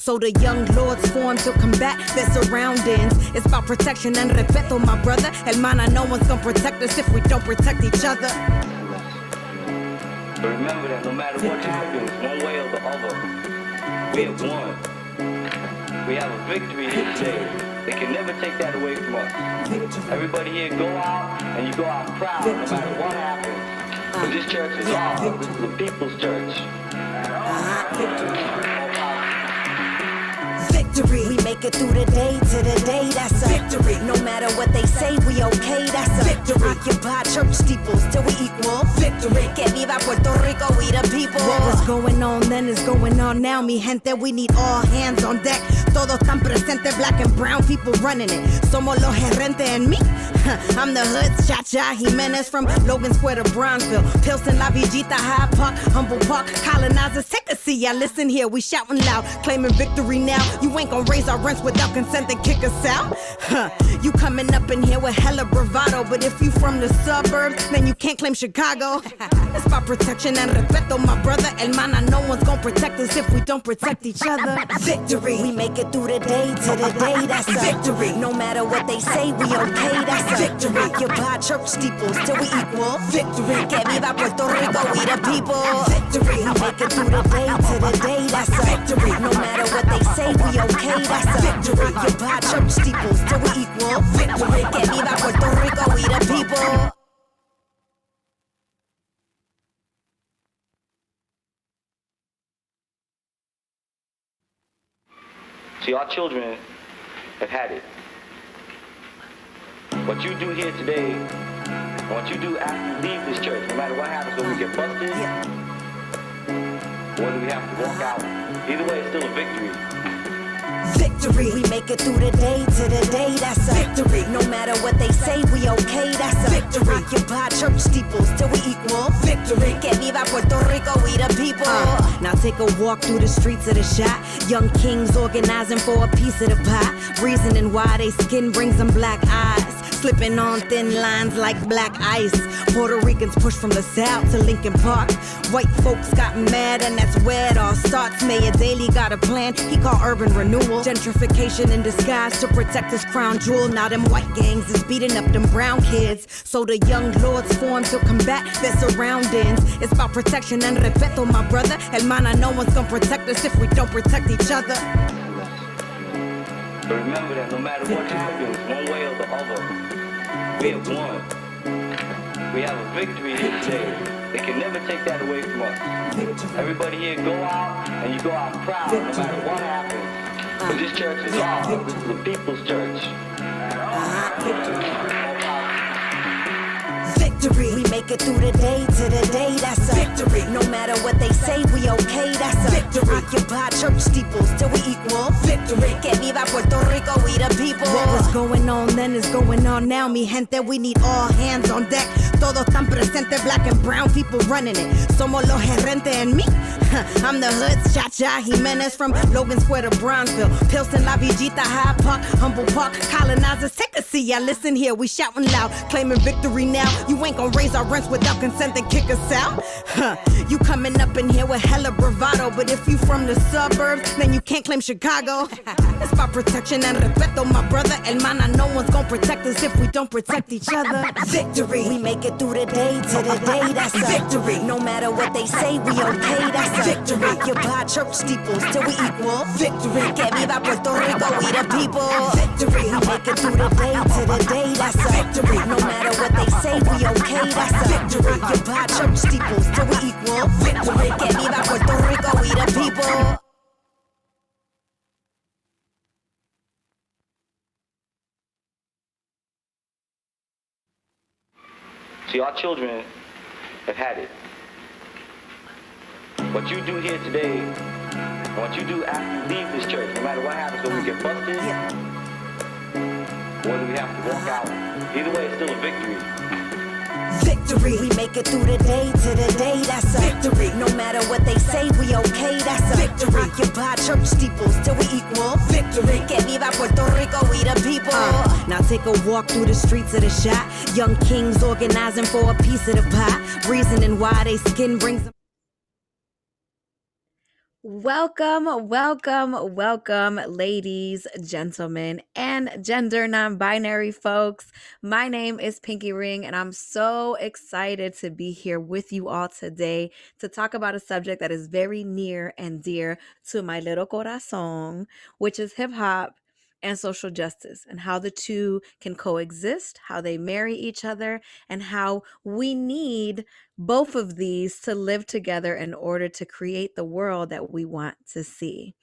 So the young lords form to combat their surroundings. It's about protection and respeto, my brother. Hermana, no one's gonna protect us if we don't protect each other. But remember that no matter what happens, one way or the other, we have won. We have a victory here today. They can never take that away from us. Everybody here go out and you go out proud no matter what happens. But this church is ours. This is the people's church. Victory. We make it through the day to the day, that's a victory. No matter what they say, we okay, that's a victory. Occupy church steeples till we equal victory. Que viva Puerto Rico, we the people. What was going on then is going on now, mi gente. We need all hands on deck. Todos tan presente, black and brown people running it. Somos los gerentes and me. I'm the hood's Cha-Cha Jimenez from Logan Square to Bronzeville. Pilsen, La Villita, Hyde Park, Humble Park. Colonizers, take a seat, y'all listen here. We shouting loud, claiming victory now. You ain't gonna raise our rents without consent and kick us out. You coming up in here with hella bravado, but if you from the suburbs, then you can't claim Chicago. It's about protection and respeto, my brother. Hermana, no one's gonna protect us if we don't protect each other. Victory. We make it through the day to the day, that's a victory. No matter what they say, we okay, that's a victory. Occupy church steeples till we equal victory. Que viva Puerto Rico, we the people. Victory. We make it through the day to the day, that's a victory. No matter what they say, we okay, that's a victory. Occupy church steeples till we equal victory. Que viva Puerto Rico, we the people. See, our children have had it. What you do here today, and what you do after you leave this church, no matter what happens, whether we get busted, or whether we have to walk out, either way, it's still a victory. Victory. We make it through the day to the day, that's a victory. No matter what they say, we okay, that's a victory. Occupy church steeples till we equal victory. Que viva Puerto Rico, we the people. Now take a walk through the streets of the shot. Young kings organizing for a piece of the pie. Reasoning why they skin brings them black eyes. Slipping on thin lines like black ice. Puerto Ricans push from the south to Lincoln Park. White folks got mad and that's where it all starts. Mayor Daley got a plan, he called urban renewal. Gentrification in disguise to protect his crown jewel. Now them white gangs is beating up them brown kids. So the young lords form to combat their surroundings. It's about protection and respeto, my brother. Hermana, no one's gonna protect us if we don't protect each other. But remember that no matter what happens, one way or the other, we have won. We have a victory here today. They can never take that away from us. Everybody here go out and you go out proud no matter what happens. But this church is ours. This is the people's church. Victory. We make it through the day to the day, that's a victory. No matter what they say, we okay, that's a victory. Occupy church steeples till we equal victory. Que viva Puerto Rico, we the people. What was going on then is going on now, mi gente. We need all hands on deck. Todos tan presente, black and brown people running it. Somos los gerentes and me. I'm the hood's Cha-Cha Jimenez from Logan Square to Bronzeville. Pilsen, La Villita, Hyde Park, Humble Park. Colonizers, take a seat, y'all listen here. We shouting loud, claiming victory now. You ain't gonna raise our rents without consent and kick us out. You coming up in here with hella bravado, but if you from the suburbs, then you can't claim Chicago. It's about protection and respeto, my brother. Hermana, no one's gonna protect us if we don't protect each other. Victory. We make it through the day to the day, that's a victory. No matter what they say, we okay, that's a victory. Occupy church steeples till we equal victory. Que viva Puerto Rico, we the people. Victory. We make it through the day to the day, that's a victory. No matter what they say, we okay, that's a victory. Occupy church steeples till we equal victory. Que viva Puerto Rico, we the people. See, our children have had it. What you do here today, and what you do after you leave this church, no matter what happens, whether we get busted, or whether we have to walk out, either way, it's still a victory. Victory. We make it through the day to the day, that's a victory. No matter what they say, we okay, that's a victory. Occupy church steeples till we equal victory. Que viva Puerto Rico, we the people. Now take a walk through the streets of the shot. Young kings organizing for a piece of the pie. Reasoning why they skin brings them. Welcome, welcome, welcome, ladies, gentlemen, and gender non binary folks. My name is Pinqy Ring, and I'm so excited to be here with you all today to talk about a subject that is very near and dear to my little corazon, which is hip hop and social justice, and how the two can coexist, how they marry each other, and how we need both of these to live together in order to create the world that we want to see.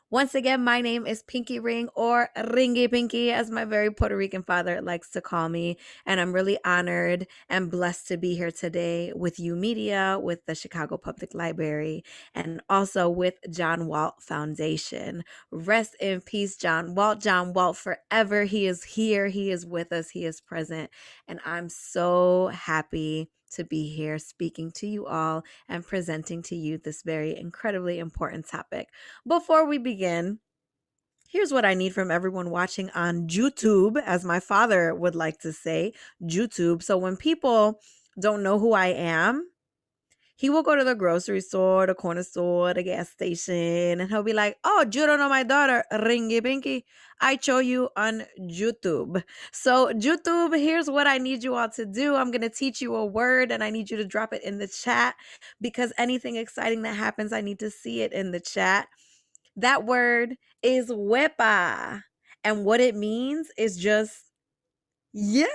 Once again, my name is Pinqy Ring, or Ringy Pinky, as my very Puerto Rican father likes to call me. And I'm really honored and blessed to be here today with you media, with the Chicago Public Library, and also with John Walt Foundation. Rest in peace, John Walt. John Walt forever. He is here. He is with us. He is present. And I'm so happy to be here speaking to you all and presenting to you this very incredibly important topic. Before we begin, here's what I need from everyone watching on YouTube, as my father would like to say, YouTube. So when people don't know who I am, he will go to the grocery store, the corner store, the gas station, and he'll be like, "Oh, you don't know my daughter, Ringy Pinky. I show you on YouTube." So, YouTube, here's what I need you all to do. I'm going to teach you a word, and I need you to drop it in the chat because anything exciting that happens, I need to see it in the chat. That word is huepa. And what it means is just, yeah,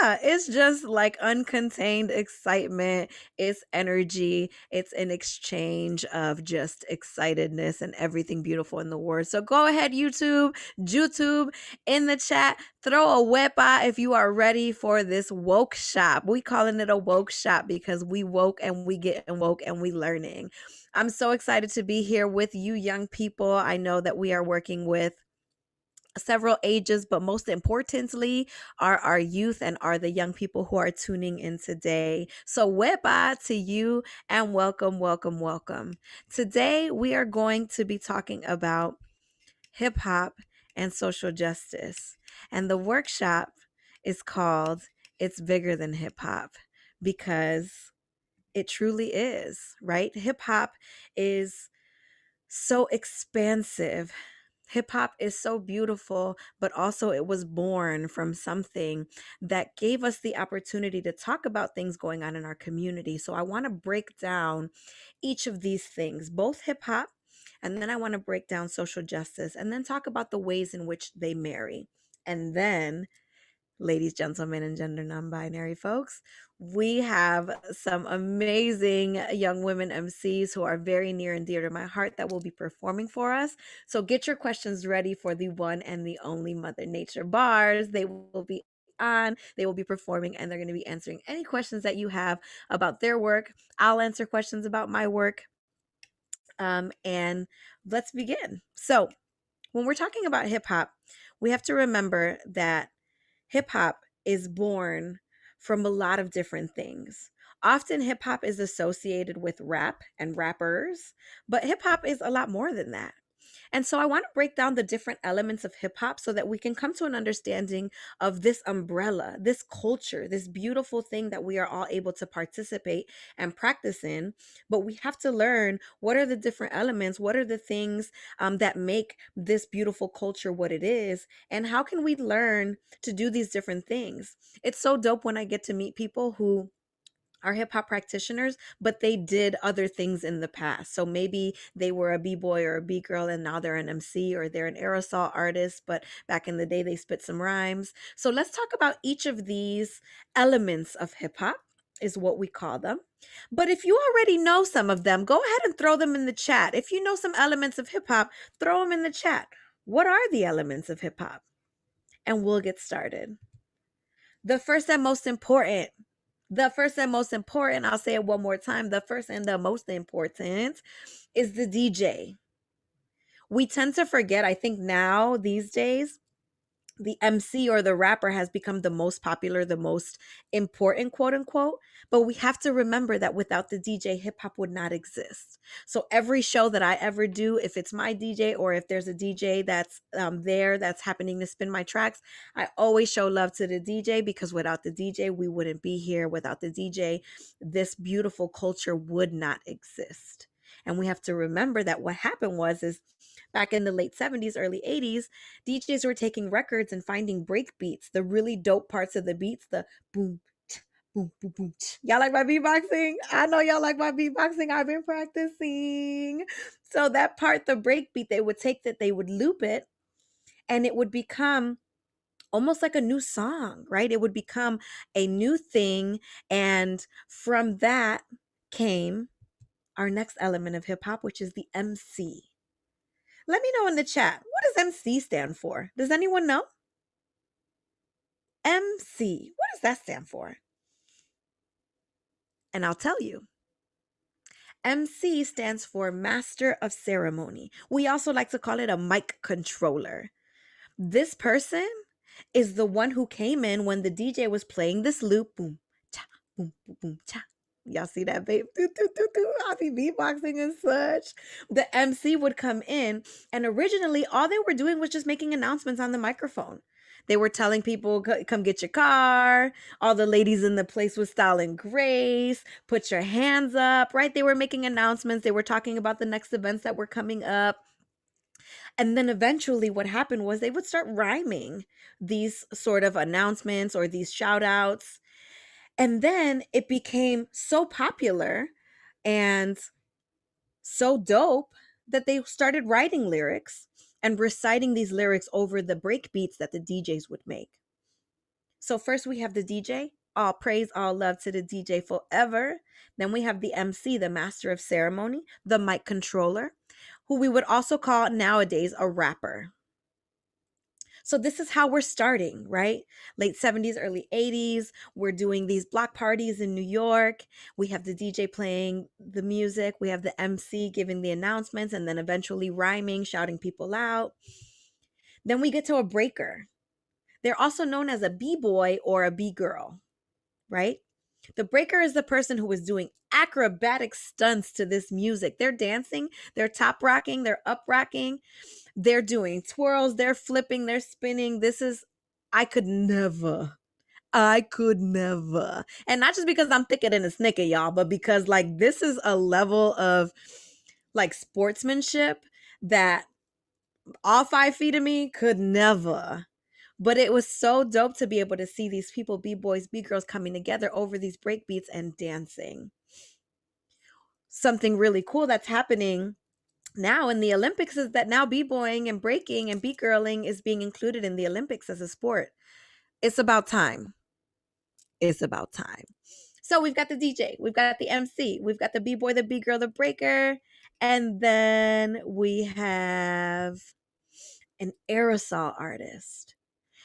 it's just like uncontained excitement. It's energy. It's an exchange of just excitedness and everything beautiful in the word. So go ahead, YouTube in the chat. Throw a huepa if you are ready for this woke shop. We calling it a woke shop because we woke and we getting woke and we learning. I'm so excited to be here with you young people. I know that we are working with several ages, but most importantly are our youth and are the young people who are tuning in today. So wepa to you and welcome, welcome, welcome. Today we are going to be talking about hip hop and social justice. And the workshop is called It's Bigger Than Hip Hop because it truly is, right? Hip hop is so expansive. Hip hop is so beautiful, but also it was born from something that gave us the opportunity to talk about things going on in our community. So I want to break down each of these things, both hip hop, and then I want to break down social justice, and then talk about the ways in which they marry. And then, ladies, gentlemen, and gender non-binary folks, we have some amazing young women MCs who are very near and dear to my heart that will be performing for us. So get your questions ready for the one and the only Mother Nature bars. They will be on, they will be performing, and they're going to be answering any questions that you have about their work. I'll answer questions about my work. And let's begin. So when we're talking about hip hop, we have to remember that hip hop is born from a lot of different things. Often hip hop is associated with rap and rappers, but hip hop is a lot more than that. And so I want to break down the different elements of hip hop so that we can come to an understanding of this umbrella, this culture, this beautiful thing that we are all able to participate and practice in. But we have to learn what are the different elements, what are the things that make this beautiful culture what it is, and how can we learn to do these different things. It's so dope when I get to meet people who are hip hop practitioners, but they did other things in the past. So maybe they were a b-boy or a b-girl and now they're an MC, or they're an aerosol artist, but back in the day they spit some rhymes. So let's talk about each of these elements of hip hop, is what we call them. But if you already know some of them, go ahead and throw them in the chat. If you know some elements of hip hop, throw them in the chat. What are the elements of hip hop? And we'll get started. The first and most important, I'll say it one more time. The first and the most important is the DJ. We tend to forget, I think now these days, the MC or the rapper has become the most popular, the most important, quote unquote. But we have to remember that without the DJ, hip hop would not exist. So every show that I ever do, if it's my DJ or if there's a DJ that's there that's happening to spin my tracks, I always show love to the DJ, because without the DJ, we wouldn't be here. Without the DJ, this beautiful culture would not exist. And we have to remember that what happened is back in the late 70s, early 80s, DJs were taking records and finding break beats, the really dope parts of the beats, the boom, boom, boom, boom. Y'all like my beatboxing? I know y'all like my beatboxing. I've been practicing. So that part, the break beat, they would take that, they would loop it, and it would become almost like a new song, right? It would become a new thing. And from that came our next element of hip hop, which is the MC. Let me know in the chat, what does MC stand for? Does anyone know? MC, what does that stand for? And I'll tell you. MC stands for Master of Ceremony. We also like to call it a mic controller. This person is the one who came in when the DJ was playing this loop. Boom, cha, boom, boom, boom, cha. Y'all see that, babe? Do, do, do, do. I'll be beatboxing and such. The MC would come in, and originally all they were doing was just making announcements on the microphone. They were telling people, come get your car. All the ladies in the place with style and grace. Put your hands up, right? They were making announcements. They were talking about the next events that were coming up. And then eventually what happened was they would start rhyming these sort of announcements or these shout outs. And then it became so popular and so dope that they started writing lyrics and reciting these lyrics over the break beats that the DJs would make. So first we have the DJ, all praise, all love to the DJ forever. Then we have the MC, the master of ceremony, the mic controller, who we would also call nowadays a rapper. So this is how we're starting, right? Late 70s, early 80s. We're doing these block parties in New York. We have the DJ playing the music. We have the MC giving the announcements and then eventually rhyming, shouting people out. Then we get to a breaker. They're also known as a B-boy or a B-girl, right? The breaker is the person who is doing acrobatic stunts to this music. They're dancing, they're top rocking, they're up rocking, they're doing twirls, they're flipping, they're spinning. I could never. And not just because I'm thicker than a snicker, y'all, but because like this is a level of like sportsmanship that all 5 feet of me could never. But it was so dope to be able to see these people, B-boys, B-girls, coming together over these break beats and dancing. Something really cool that's happening now in the Olympics is that now B-boying and breaking and B-girling is being included in the Olympics as a sport. It's about time. It's about time. So we've got the DJ, we've got the MC, we've got the B-boy, the B-girl, the breaker, and then we have an aerosol artist.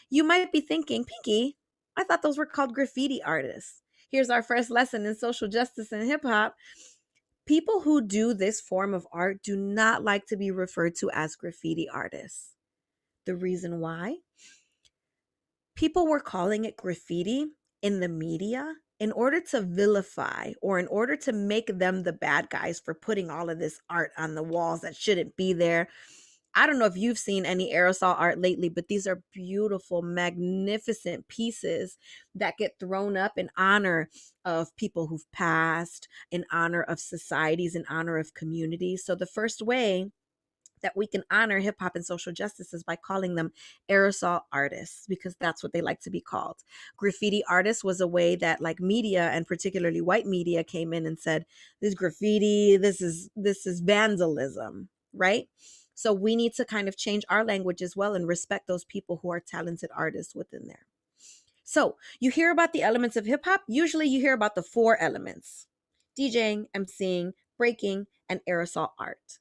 You might be thinking, Pinky, I thought those were called graffiti artists. Here's our first lesson in social justice and hip hop. People who do this form of art do not like to be referred to as graffiti artists. The reason why? People were calling it graffiti in the media in order to vilify or in order to make them the bad guys for putting all of this art on the walls that shouldn't be there. I don't know if you've seen any aerosol art lately, but these are beautiful, magnificent pieces that get thrown up in honor of people who've passed, in honor of societies, in honor of communities. So the first way that we can honor hip hop and social justice is by calling them aerosol artists, because that's what they like to be called. Graffiti artists was a way that like media, and particularly white media, came in and said, this graffiti, this is vandalism, right? So we need to kind of change our language as well and respect those people who are talented artists within there. So you hear about the elements of hip hop. Usually you hear about the 4 elements: DJing, MCing, breaking, and aerosol art.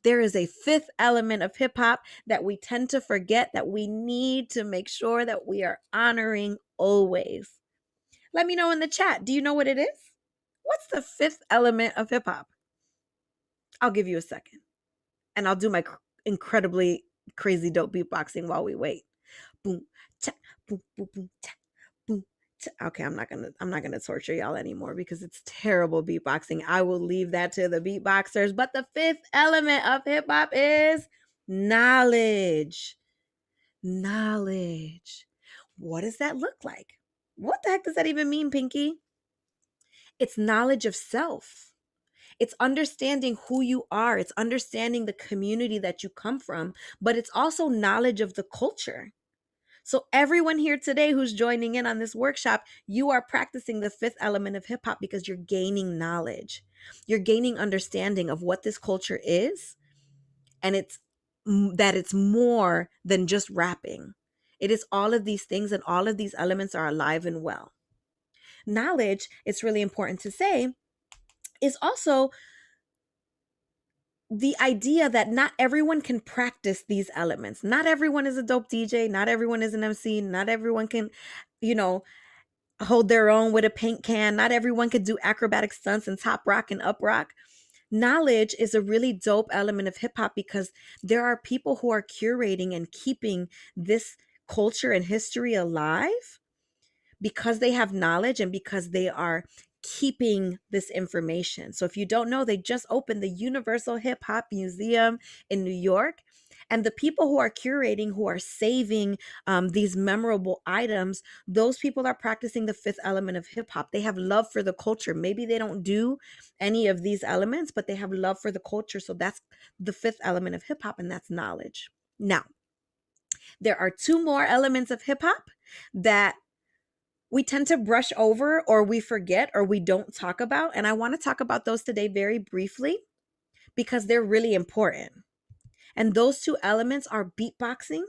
There is a 5th element of hip hop that we tend to forget, that we need to make sure that we are honoring always. Let me know in the chat. Do you know what it is? What's the 5th element of hip hop? I'll give you a second. And I'll do my incredibly crazy dope beatboxing while we wait. Boom, cha, boom, boom, boom, cha, boom, cha. Okay, I'm not gonna torture y'all anymore because it's terrible beatboxing. I will leave that to the beatboxers. But the 5th element of hip hop is knowledge. Knowledge. What does that look like? What the heck does that even mean, Pinky? It's knowledge of self. It's understanding who you are. It's understanding the community that you come from, but it's also knowledge of the culture. So everyone here today who's joining in on this workshop, you are practicing the fifth element of hip hop because you're gaining knowledge. You're gaining understanding of what this culture is, and that it's more than just rapping. It is all of these things, and all of these elements are alive and well. Knowledge, it's really important to say, is also the idea that not everyone can practice these elements. Not everyone is a dope DJ. Not everyone is an MC. Not everyone can, hold their own with a paint can. Not everyone could do acrobatic stunts and top rock and up rock. Knowledge is a really dope element of hip hop because there are people who are curating and keeping this culture and history alive because they have knowledge and because they are keeping this information. So if you don't know, they just opened the Universal Hip Hop Museum in New York. And the people who are curating, who are saving these memorable items, those people are practicing the fifth element of hip hop. They have love for the culture. Maybe they don't do any of these elements, but they have love for the culture. So that's the fifth element of hip hop, and that's knowledge. Now, there are two more elements of hip hop that we tend to brush over or we forget or we don't talk about. And I want to talk about those today very briefly because they're really important. And those two elements are beatboxing.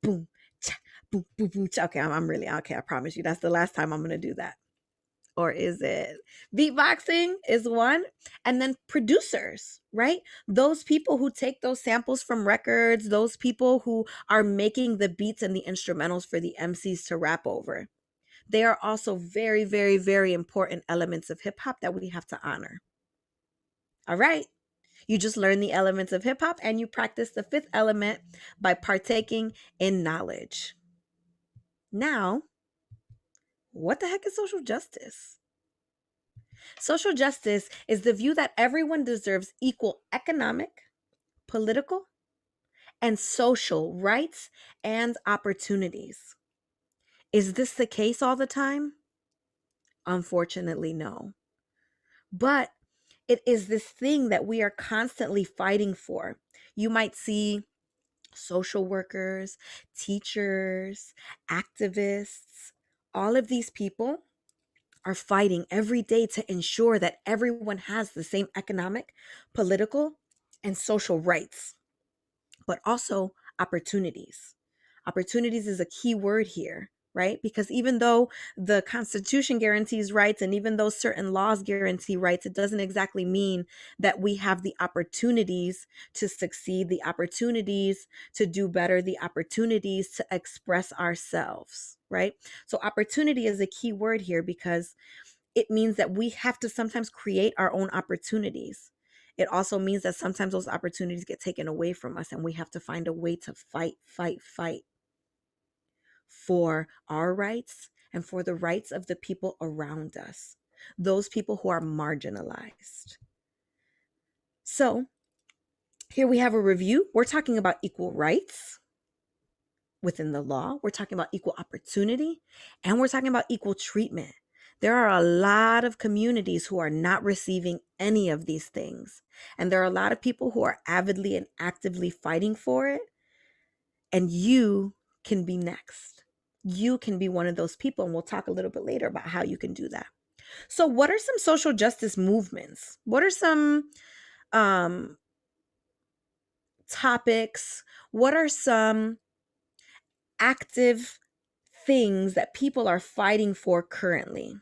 Boom, cha, boom, boom, boom, cha. Okay, I'm really, okay, I promise you. That's the last time I'm going to do that. Or is it? Beatboxing is one. And then producers, right? Those people who take those samples from records, those people who are making the beats and the instrumentals for the MCs to rap over. They are also very, very, very important elements of hip hop that we have to honor. All right. You just learn the elements of hip hop and you practice the fifth element by partaking in knowledge. Now, what the heck is social justice? Social justice is the view that everyone deserves equal economic, political, and social rights and opportunities. Is this the case all the time? Unfortunately, no. But it is this thing that we are constantly fighting for. You might see social workers, teachers, activists, all of these people are fighting every day to ensure that everyone has the same economic, political, and social rights, but also opportunities. Opportunities is a key word here, right? Because even though the Constitution guarantees rights and even though certain laws guarantee rights, it doesn't exactly mean that we have the opportunities to succeed, the opportunities to do better, the opportunities to express ourselves, right? So opportunity is a key word here because it means that we have to sometimes create our own opportunities. It also means that sometimes those opportunities get taken away from us and we have to find a way to fight for our rights and for the rights of the people around us, those people who are marginalized. So here we have a review. We're talking about equal rights within the law. We're talking about equal opportunity, and we're talking about equal treatment. There are a lot of communities who are not receiving any of these things. And there are a lot of people who are avidly and actively fighting for it. And you can be next. You can be one of those people. And we'll talk a little bit later about how you can do that. So what are some social justice movements? What are some topics? What are some active things that people are fighting for currently?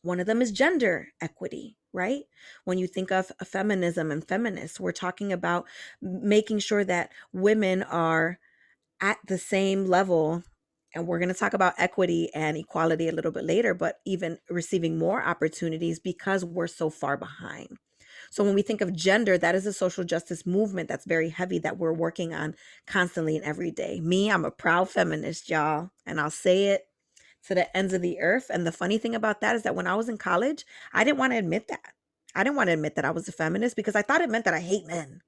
One of them is gender equity, right? When you think of feminism and feminists, we're talking about making sure that women are at the same level. And we're going to talk about equity and equality a little bit later, but even receiving more opportunities because we're so far behind. So when we think of gender, that is a social justice movement that's very heavy that we're working on constantly and every day. Me, I'm a proud feminist, y'all, and I'll say it to the ends of the earth. And the funny thing about that is that when I was in college, I didn't want to admit that. I didn't want to admit that I was a feminist because I thought it meant that I hate men.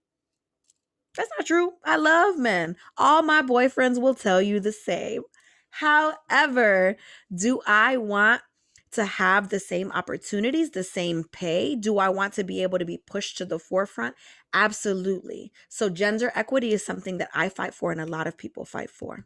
That's not true. I love men. All my boyfriends will tell you the same. However, do I want to have the same opportunities, the same pay? Do I want to be able to be pushed to the forefront? Absolutely. So gender equity is something that I fight for and a lot of people fight for.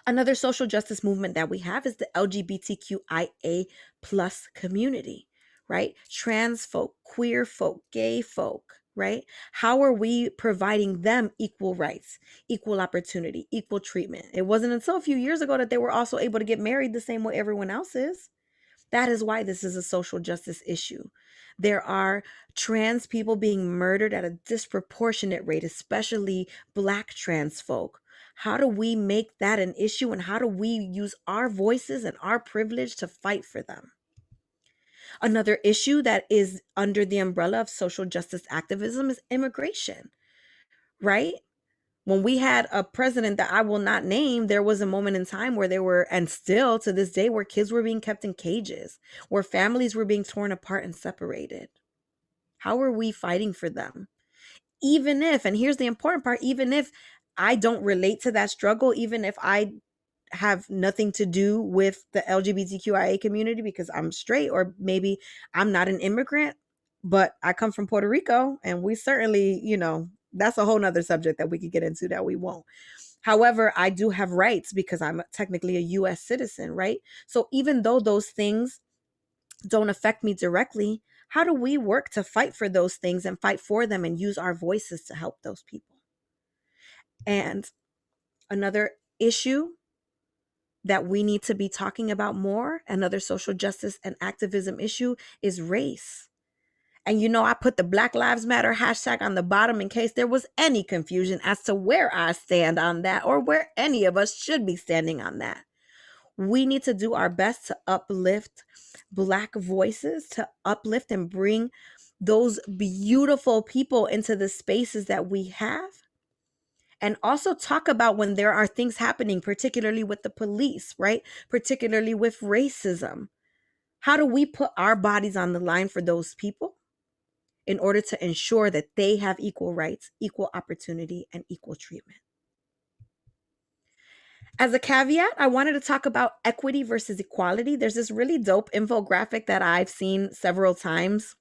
Another social justice movement that we have is the LGBTQIA plus community, right? Trans folk, queer folk, gay folk, right? How are we providing them equal rights, equal opportunity, equal treatment? It wasn't until a few years ago that they were also able to get married the same way everyone else is. That is why this is a social justice issue. There are trans people being murdered at a disproportionate rate, especially Black trans folk. How do we make that an issue, and how do we use our voices and our privilege to fight for them? Another issue that is under the umbrella of social justice activism is immigration, right? When we had a president that I will not name, there was a moment in time where there were, and still to this day, where kids were being kept in cages, where families were being torn apart and separated. How are we fighting for them? Even if, and here's the important part, even if I don't relate to that struggle, even if I have nothing to do with the LGBTQIA community because I'm straight, or maybe I'm not an immigrant, but I come from Puerto Rico, and we certainly, that's a whole nother subject that we could get into that we won't. However, I do have rights because I'm technically a US citizen, right? So even though those things don't affect me directly, how do we work to fight for those things and fight for them and use our voices to help those people? And another issue that we need to be talking about more, another social justice and activism issue, is race. And I put the Black Lives Matter hashtag on the bottom in case there was any confusion as to where I stand on that, or where any of us should be standing on that. We need to do our best to uplift Black voices, to uplift and bring those beautiful people into the spaces that we have. And also talk about when there are things happening, particularly with the police, right? Particularly with racism. How do we put our bodies on the line for those people in order to ensure that they have equal rights, equal opportunity, and equal treatment? As a caveat, I wanted to talk about equity versus equality. There's this really dope infographic that I've seen several times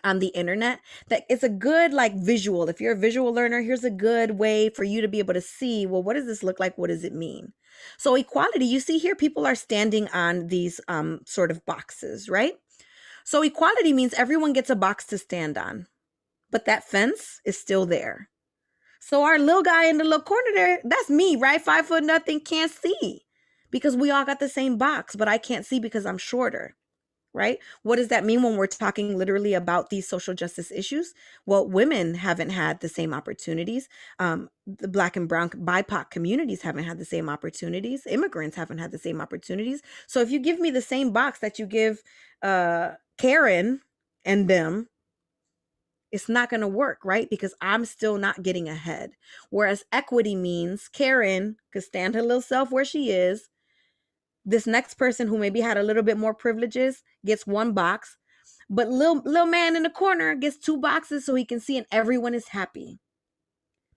on the internet that it's a good visual. If you're a visual learner, here's a good way for you to be able to see, well, what does this look like? What does it mean? So equality, you see here, people are standing on these sort of boxes, right? So equality means everyone gets a box to stand on, but that fence is still there. So our little guy in the little corner there, that's me, right? 5 foot nothing, can't see because we all got the same box, but I can't see because I'm shorter, right? What does that mean when we're talking literally about these social justice issues? Well, women haven't had the same opportunities. The Black and Brown BIPOC communities haven't had the same opportunities. Immigrants haven't had the same opportunities. So if you give me the same box that you give Karen and them, it's not going to work, right? Because I'm still not getting ahead. Whereas equity means Karen could stand her little self where she is. This next person who maybe had a little bit more privileges gets one box, but little man in the corner gets 2 boxes so he can see, and everyone is happy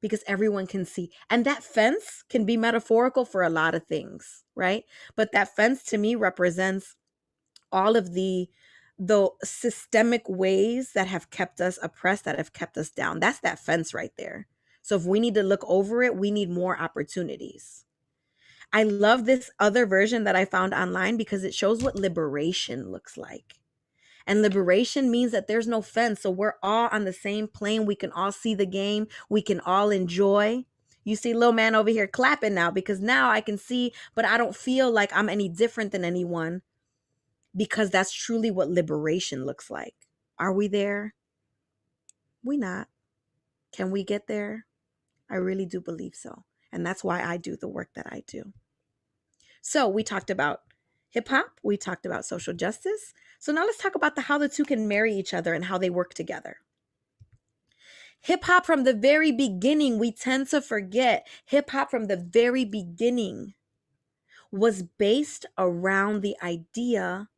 because everyone can see. And that fence can be metaphorical for a lot of things, right? But that fence to me represents all of the systemic ways that have kept us oppressed, that have kept us down. That's that fence right there. So if we need to look over it, we need more opportunities. I love this other version that I found online because it shows what liberation looks like. And liberation means that there's no fence. So we're all on the same plane. We can all see the game. We can all enjoy. You see little man over here clapping now because now I can see, but I don't feel like I'm any different than anyone, because that's truly what liberation looks like. Are we there? We not. Can we get there? I really do believe so. And that's why I do the work that I do. So we talked about hip hop. We talked about social justice. So now let's talk about how the two can marry each other and how they work together. Hip hop from the very beginning, we tend to forget, hip hop from the very beginning was based around the idea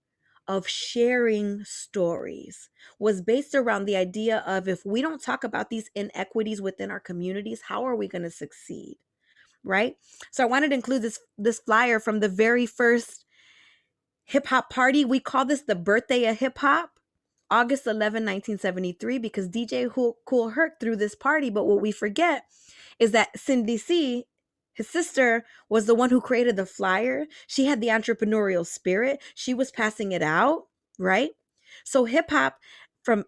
of sharing stories, was based around the idea of, if we don't talk about these inequities within our communities, how are we going to succeed? Right? So I wanted to include this flyer from the very first hip hop party. We call this the birthday of hip hop, August 11, 1973, because DJ Kool Herc threw this party. But what we forget is that Cindy C, his sister, was the one who created the flyer. She had the entrepreneurial spirit. She was passing it out, right? So hip hop from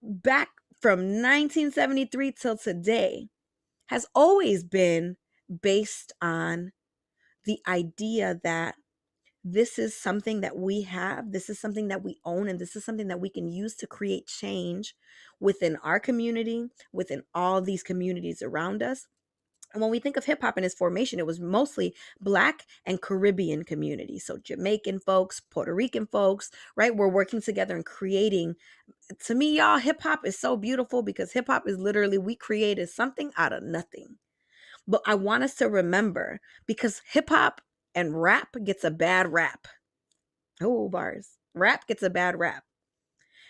back from 1973 till today has always been based on the idea that this is something that we have, this is something that we own, and this is something that we can use to create change within our community, within all these communities around us. And when we think of hip hop in its formation, it was mostly Black and Caribbean communities. So Jamaican folks, Puerto Rican folks, right? We're working together and creating. To me, y'all, hip hop is so beautiful because hip hop is literally, we created something out of nothing. But I want us to remember, because hip hop and rap gets a bad rap. Oh, bars. Rap gets a bad rap.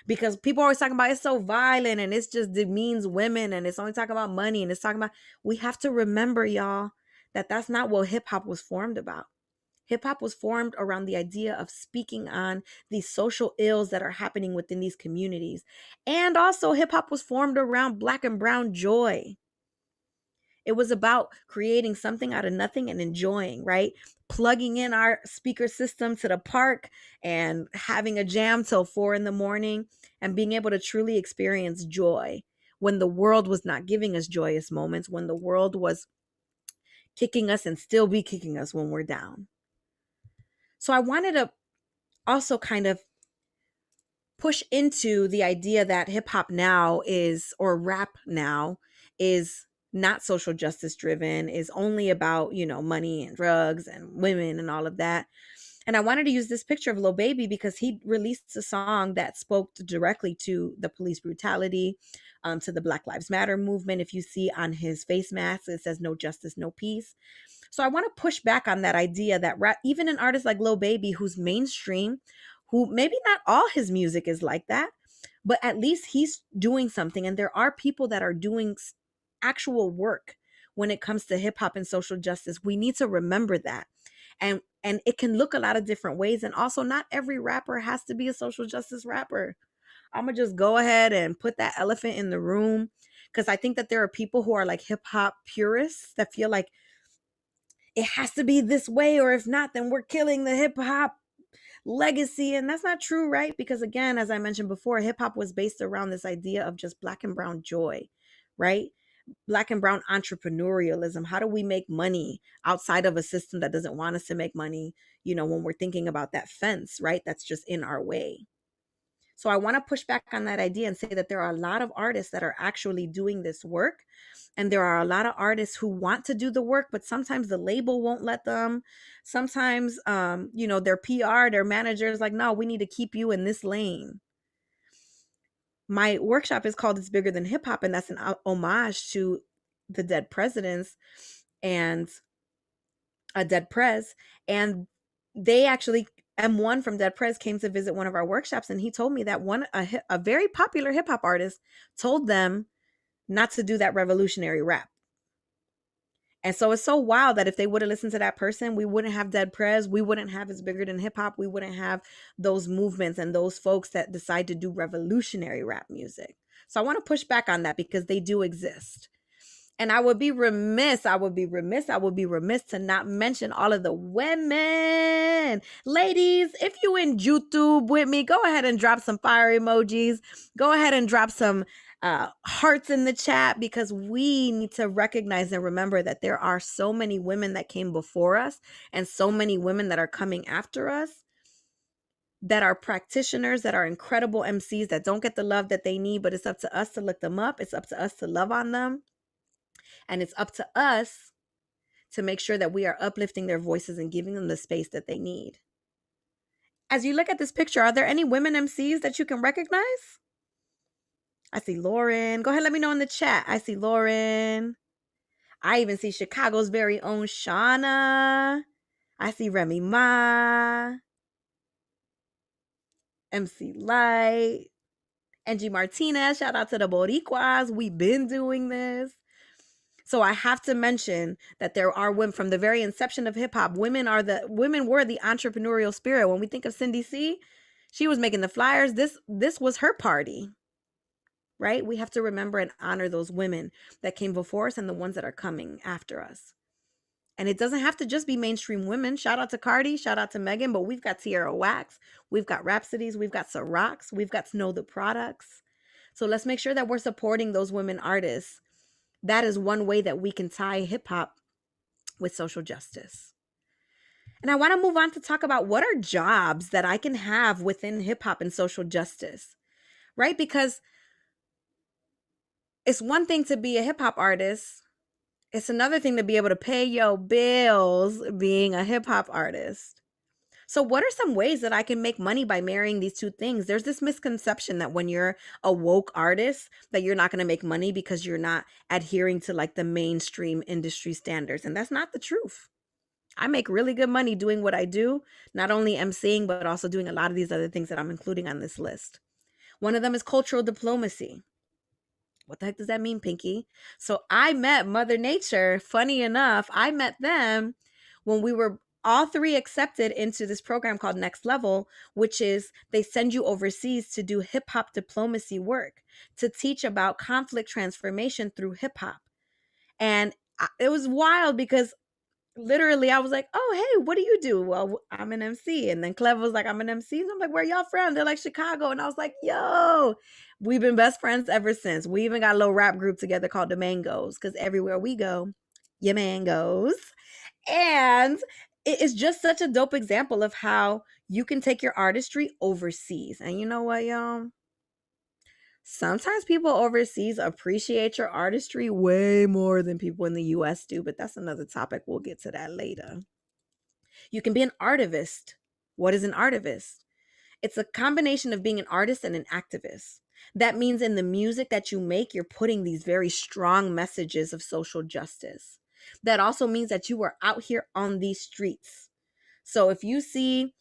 Because people are always talking about it's so violent and it's just demeans women and it's only talking about money and it's talking about, we have to remember, y'all, that that's not what hip hop was formed about. Hip hop was formed around the idea of speaking on these social ills that are happening within these communities. And also hip hop was formed around Black and brown joy. It was about creating something out of nothing and enjoying, right? Plugging in our speaker system to the park and having a jam till 4 a.m. and being able to truly experience joy when the world was not giving us joyous moments, when the world was kicking us and still be kicking us when we're down. So I wanted to also kind of push into the idea that hip hop now is, or rap now is, not social justice driven, is only about, money and drugs and women and all of that. And I wanted to use this picture of Lil Baby because he released a song that spoke directly to the police brutality, to the Black Lives Matter movement. If you see on his face mask, it says "No justice, no peace." So I want to push back on that idea that rap, even an artist like Lil Baby, who's mainstream, who maybe not all his music is like that, but at least he's doing something. And there are people that are doing actual work when it comes to hip hop and social justice. We need to remember that. And it can look a lot of different ways. And also, not every rapper has to be a social justice rapper. I'm going to just go ahead and put that elephant in the room, because I think that there are people who are like hip hop purists that feel like it has to be this way, or if not, then we're killing the hip hop legacy. And that's not true, right? Because again, as I mentioned before, hip hop was based around this idea of just Black and brown joy, right? Black and brown entrepreneurialism. How do we make money outside of a system that doesn't want us to make money? When we're thinking about that fence, right? That's just in our way. So I want to push back on that idea and say that there are a lot of artists that are actually doing this work. And there are a lot of artists who want to do the work, but sometimes the label won't let them. Sometimes, their PR, their managers like, no, we need to keep you in this lane. My workshop is called It's Bigger Than Hip Hop, and that's an homage to the dead presidents and a dead pres. And they actually, M1 from Dead Prez came to visit one of our workshops, and he told me that a very popular hip hop artist told them not to do that revolutionary rap. And so it's so wild that if they would have listened to that person, we wouldn't have Dead Prez, we wouldn't have It's Bigger Than Hip Hop, we wouldn't have those movements and those folks that decide to do revolutionary rap music. So I want to push back on that because they do exist. And I would be remiss to not mention all of the women. Ladies, if you in YouTube with me, go ahead and drop some fire emojis. Go ahead and drop some hearts in the chat, because we need to recognize and remember that there are so many women that came before us and so many women that are coming after us that are practitioners, that are incredible MCs that don't get the love that they need, but it's up to us to look them up. It's up to us to love on them. And it's up to us to make sure that we are uplifting their voices and giving them the space that they need. As you look at this picture, are there any women MCs that you can recognize? I see Lauren. Go ahead, let me know in the chat. I see Lauren. I even see Chicago's very own Shauna. I see Remy Ma. MC Light. Angie Martinez. Shout out to the Boricuas. We've been doing this. So I have to mention that there are women from the very inception of hip hop. Women were the entrepreneurial spirit. When we think of Cindy C, she was making the flyers. This was her party, right? We have to remember and honor those women that came before us and the ones that are coming after us. And it doesn't have to just be mainstream women. Shout out to Cardi, shout out to Megan, but we've got Tierra Wax, we've got Rhapsodies, we've got Cirocs, we've got Snow the Products. So let's make sure that we're supporting those women artists. That is one way that we can tie hip hop with social justice. And I want to move on to talk about what are jobs that I can have within hip hop and social justice, right? Because it's one thing to be a hip hop artist. It's another thing to be able to pay your bills being a hip hop artist. So what are some ways that I can make money by marrying these two things? There's this misconception that when you're a woke artist, that you're not going to make money because you're not adhering to like the mainstream industry standards. And that's not the truth. I make really good money doing what I do, not only emceeing, but also doing a lot of these other things that I'm including on this list. One of them is cultural diplomacy. What the heck does that mean, Pinky? So I met Mother Nature. Funny enough, I met them when we were all three accepted into this program called Next Level, which is they send you overseas to do hip hop diplomacy work, to teach about conflict transformation through hip hop. And it was wild because literally I was like, oh, hey, what do you do? Well, I'm an MC. And then Clev was like, I'm an MC. And I'm like, where y'all from? They're like, Chicago. And I was like, yo, we've been best friends ever since. We even got a little rap group together called the Mangoes, because everywhere we go, your mangoes. And it is just such a dope example of how you can take your artistry overseas. And you know what, y'all? Sometimes people overseas appreciate your artistry way more than people in the US do, but that's another topic. We'll get to that later. You can be an artivist. What is an artivist? It's a combination of being an artist and an activist. That means in the music that you make, you're putting these very strong messages of social justice. That also means that you are out here on these streets. So if you see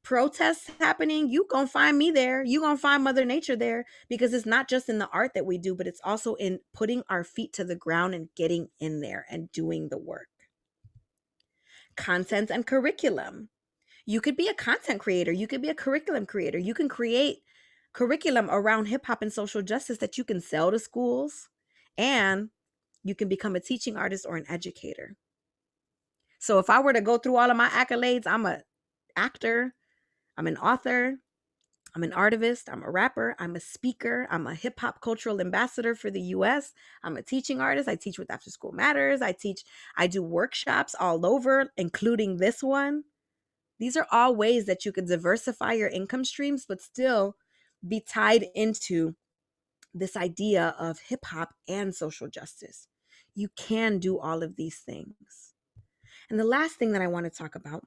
protests happening, you gonna find me there. You gonna find Mother Nature there, because it's not just in the art that we do, but it's also in putting our feet to the ground and getting in there and doing the work. Content and curriculum. You could be a content creator. You could be a curriculum creator. You can create curriculum around hip hop and social justice that you can sell to schools, and you can become a teaching artist or an educator. So if I were to go through all of my accolades, I'm an actor, I'm an author, I'm an artivist, I'm a rapper, I'm a speaker, I'm a hip hop cultural ambassador for the US, I'm a teaching artist, I teach with After School Matters, I do workshops all over, including this one. These are all ways that you could diversify your income streams, but still be tied into this idea of hip hop and social justice. You can do all of these things. And the last thing that I want to talk about,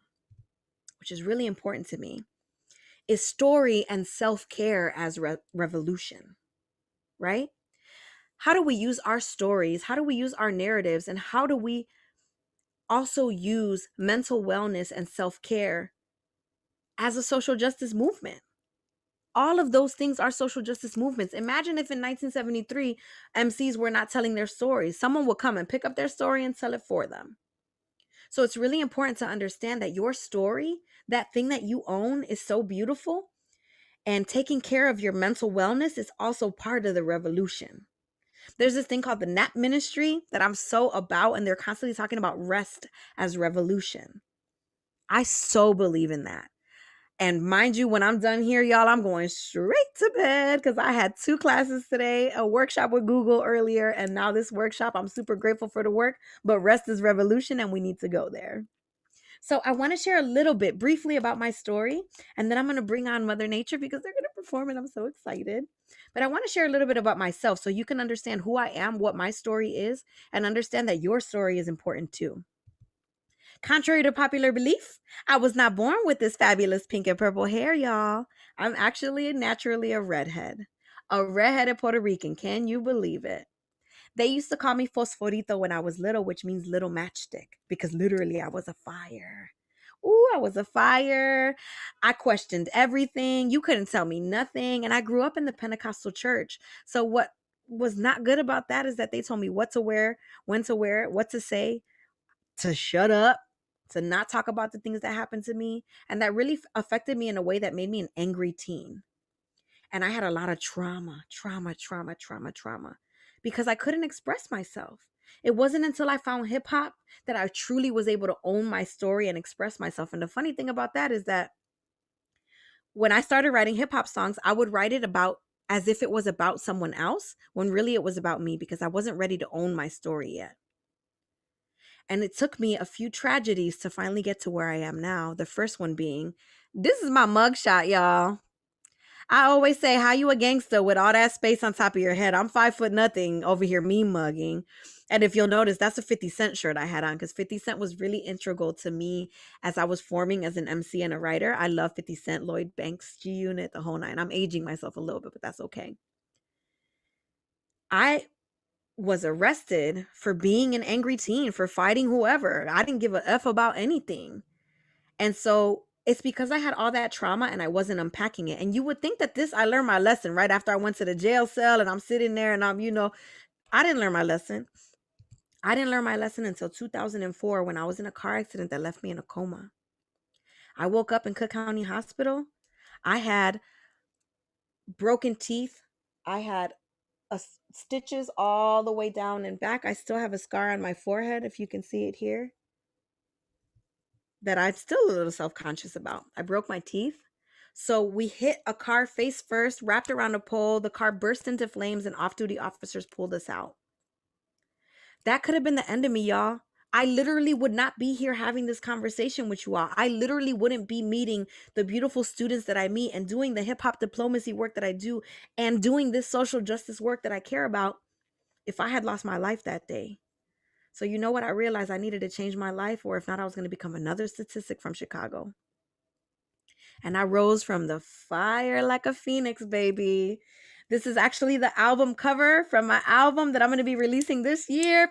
which is really important to me, is story and self-care as revolution, right? How do we use our stories? How do we use our narratives? And how do we also use mental wellness and self-care as a social justice movement? All of those things are social justice movements. Imagine if in 1973, MCs were not telling their stories. Someone would come and pick up their story and tell it for them. So it's really important to understand that your story, that thing that you own, is so beautiful. And taking care of your mental wellness is also part of the revolution. There's this thing called the NAP ministry that I'm so about, and they're constantly talking about rest as revolution. I so believe in that. And mind you, when I'm done here, y'all, I'm going straight to bed because I had 2 classes today, a workshop with Google earlier, and now this workshop. I'm super grateful for the work, but rest is revolution and we need to go there. So I want to share a little bit briefly about my story, and then I'm going to bring on Mother Nature because they're going to perform and I'm so excited. But I want to share a little bit about myself so you can understand who I am, what my story is, and understand that your story is important too. Contrary to popular belief, I was not born with this fabulous pink and purple hair, y'all. I'm actually naturally a redhead. A redheaded Puerto Rican. Can you believe it? They used to call me Fosforito when I was little, which means little matchstick, because literally I was a fire. Ooh, I was a fire. I questioned everything. You couldn't tell me nothing. And I grew up in the Pentecostal church. So what was not good about that is that they told me what to wear, when to wear it, what to say, to shut up, to not talk about the things that happened to me. And that really affected me in a way that made me an angry teen. And I had a lot of trauma because I couldn't express myself. It wasn't until I found hip hop that I truly was able to own my story and express myself. And the funny thing about that is that when I started writing hip hop songs, I would write it about as if it was about someone else, when really it was about me, because I wasn't ready to own my story yet. And it took me a few tragedies to finally get to where I am now. The first one being, this is my mugshot, y'all. I always say, how you a gangster with all that space on top of your head? I'm 5'0" over here, me mugging. And if you'll notice, that's a 50 Cent shirt I had on, because 50 Cent was really integral to me as I was forming as an MC and a writer. I love 50 Cent, Lloyd Banks, G Unit, the whole nine. I'm aging myself a little bit, but that's okay. I was arrested for being an angry teen, for fighting whoever. I didn't give a F about anything. And so it's because I had all that trauma and I wasn't unpacking it. And you would think that I learned my lesson right after I went to the jail cell and I'm sitting there and I didn't learn my lesson. I didn't learn my lesson until 2004 when I was in a car accident that left me in a coma. I woke up in Cook County Hospital. I had broken teeth. I had stitches all the way down and back. I still have a scar on my forehead, if you can see it here, that I'm still a little self-conscious about. I broke my teeth. So we hit a car face first, wrapped around a pole. The car burst into flames and off-duty officers pulled us out. That could have been the end of me, y'all. I literally would not be here having this conversation with you all. I literally wouldn't be meeting the beautiful students that I meet and doing the hip hop diplomacy work that I do and doing this social justice work that I care about if I had lost my life that day. So you know what? I realized I needed to change my life, or if not, I was going to become another statistic from Chicago. And I rose from the fire like a phoenix, baby. This is actually the album cover from my album that I'm going to be releasing this year.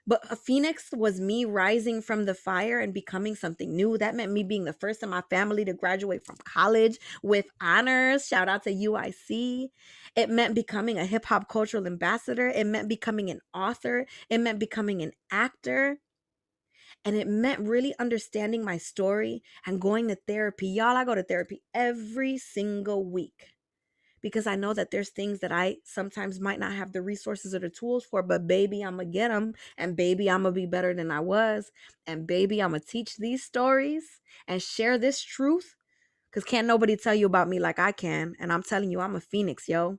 But a phoenix was me rising from the fire and becoming something new. That meant me being the first in my family to graduate from college with honors. Shout out to UIC. It meant becoming a hip hop cultural ambassador. It meant becoming an author. It meant becoming an actor. And it meant really understanding my story and going to therapy. Y'all, I go to therapy every single week because I know that there's things that I sometimes might not have the resources or the tools for, but baby, I'm going to get them. And baby, I'm going to be better than I was. And baby, I'm going to teach these stories and share this truth because can't nobody tell you about me like I can. And I'm telling you, I'm a phoenix, yo.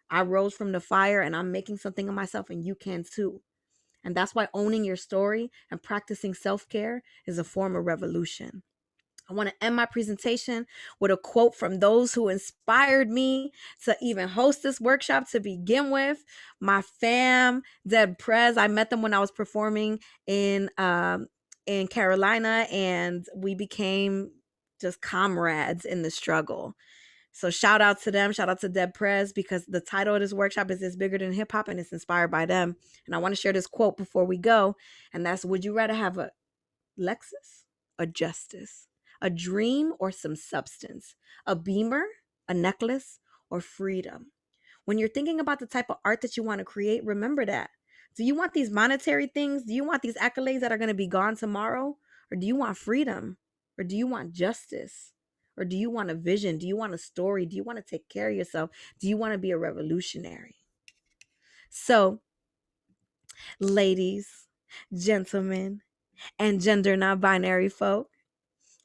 I rose from the fire and I'm making something of myself, and you can too. And that's why owning your story and practicing self-care is a form of revolution. I want to end my presentation with a quote from those who inspired me to even host this workshop to begin with. My fam, Deb Prez. I met them when I was performing in Carolina, and we became just comrades in the struggle. So shout out to them. Shout out to Deb Prez, because the title of this workshop is It's Bigger Than Hip Hop, and it's inspired by them. And I want to share this quote before we go. And that's, would you rather have a Lexus or justice? A dream or some substance? A Beamer, a necklace, or freedom? When you're thinking about the type of art that you want to create, remember that. Do you want these monetary things? Do you want these accolades that are going to be gone tomorrow? Or do you want freedom? Or do you want justice? Or do you want a vision? Do you want a story? Do you want to take care of yourself? Do you want to be a revolutionary? So, ladies, gentlemen, and gender non-binary folk,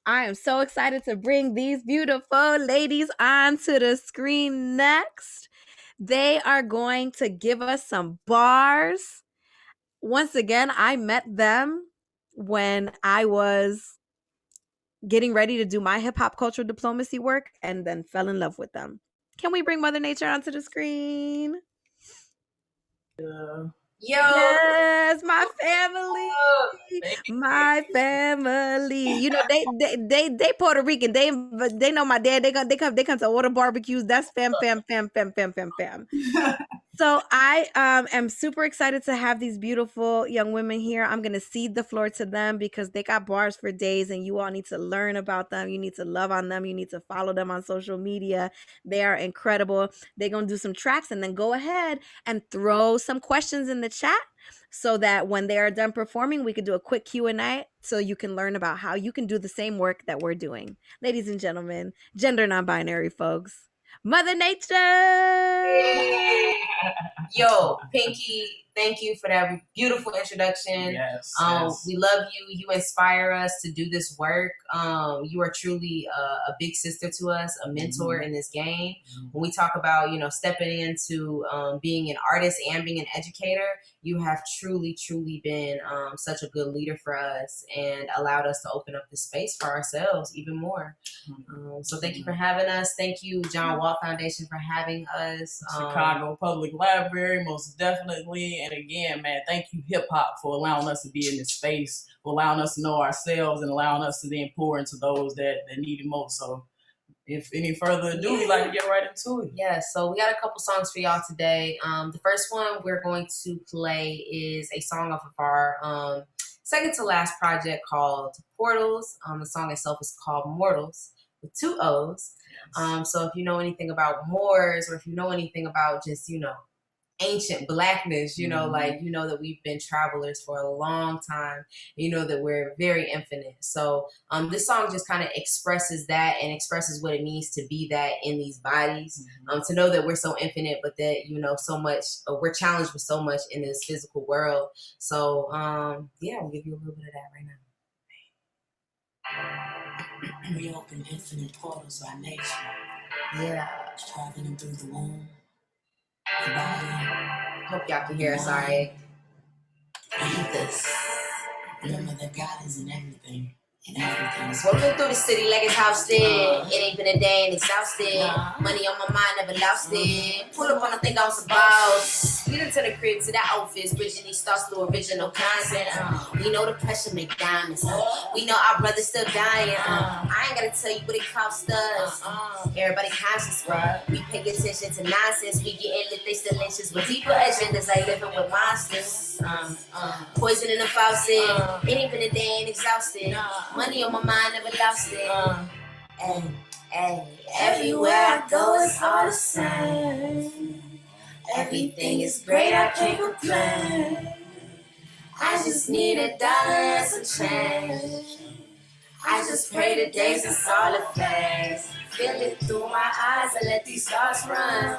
I am so excited to bring these beautiful ladies onto the screen next. They are going to give us some bars. Once again, I met them when I was getting ready to do my hip hop cultural diplomacy work, and then fell in love with them. Can we bring Mother Nature onto the screen? Yo. Yes, my family. My family. You know, they Puerto Rican. They know my dad. They come to order barbecues. That's fam. So I am super excited to have these beautiful young women here. I'm going to cede the floor to them because they got bars for days and you all need to learn about them. You need to love on them. You need to follow them on social media. They are incredible. They're going to do some tracks and then go ahead and throw some questions in the chat so that when they are done performing, we could do a quick Q&A so you can learn about how you can do the same work that we're doing. Ladies and gentlemen, gender non-binary folks, Mother Nature! Yo, Pinky, thank you for that beautiful introduction. Yes, We love you. You inspire us to do this work. You are truly a big sister to us, a mentor in this game. When we talk about, stepping into being an artist and being an educator, you have truly been such a good leader for us and allowed us to open up the space for ourselves even more. So thank you for having us. Thank you, John Walt Foundation, for having us. Chicago Public Library, most definitely. And again, man, thank you, hip hop, for allowing us to be in this space, for allowing us to know ourselves and allowing us to then pour into those that need it most. So if any further ado, we'd like to get right into it. Yeah, so we got a couple songs for y'all today. The first one we're going to play is a song off of our second to last project called Portals. The song itself is called Mortals with 2 O's. So if you know anything about Moors, or if you know anything about just, ancient blackness, that we've been travelers for a long time, that we're very infinite. So this song just kind of expresses that and expresses what it means to be that in these bodies, to know that we're so infinite, but that, so much, we're challenged with so much in this physical world. So yeah, we'll give you a little bit of that right now. We open infinite portals by nature. Yeah. Traveling through the womb, the body. Hope y'all can hear us, all right? Ethers. Remember that God is in everything. In everything. Walking through the city like it's housed in. It ain't been a day and exhausted. Money on my mind, never lost it. Pull up on the thing I was about. We done turn the crib to that office. Bridging these thoughts through original content. We know the pressure make diamonds. We know our brothers still dying. I ain't gotta tell you what it cost us. Everybody conscious, right? We pay attention to nonsense. We getting lit, they still anxious. With deeper agendas like living with monsters. Poison in the faucet. It ain't been a day and exhausted. Money on my mind, never lost it. Everywhere I go, it's all the same. Everything is great, I can't complain. I just need $1 and some change. I just pray the days is all a phase. Feel it through my eyes and let these thoughts run.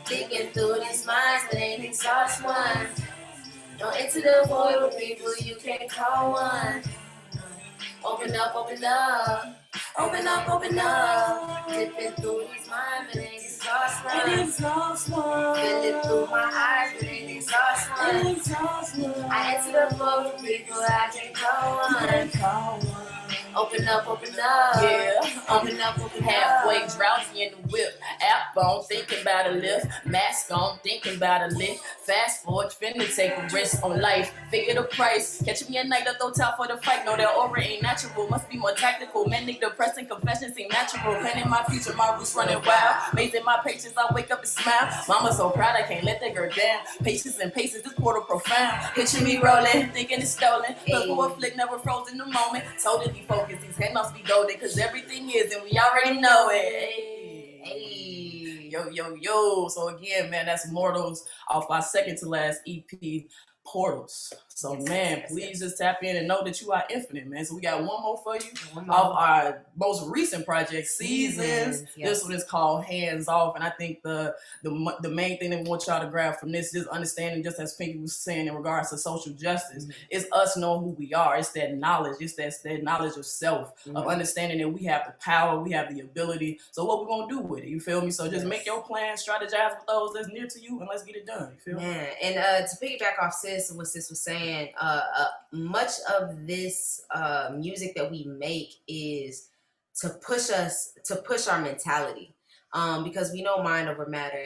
Digging through these minds, but ain't exhaust one. Don't enter the void with people you can't call one. Open up, open up. Open up, open up. Dipping through these minds, but ain't exhaust one. Feel it through my eyes, but ain't exhaust one. I enter the void with people I can't call one. Open up, Yeah, open up, open halfway up. drowsy in the whip. App on, thinking about a lift. Mask on, thinking about a lift. Fast forward, finna take a risk on life. Figure the price. Catch me at night, I throw top for the fight. No, that aura ain't natural. Must be more tactical. Manic depressing confessions seem natural. Planning my future, my roots running wild. Amazing my patience, I wake up and smile. Mama so proud, I can't let that girl down. Patience and paces, this portal profound. Picture me rolling, thinking it's stolen. But for a flick, never froze in the moment. Totally focused. These head must be golden, cause everything is, and we already know it. Hey. Yo. So again, man, that's Mortals off our second to last EP, Portals. So man, please just tap in and know that you are infinite, man. So we got one more for you off our most recent project, Seasons. Yes. This one is called Hands Off, and I think the main thing that we want y'all to grab from this is understanding, just as Pinky was saying in regards to social justice, is us knowing who we are. It's that knowledge. It's that knowledge of self, of understanding that we have the power, we have the ability. So what we're gonna do with it? You feel me? So just make your plan, strategize with those that's near to you, and let's get it done. You feel me? Man, and to piggyback off Sis and what Sis was saying, much of this music that we make is to push our mentality, because we know mind over matter.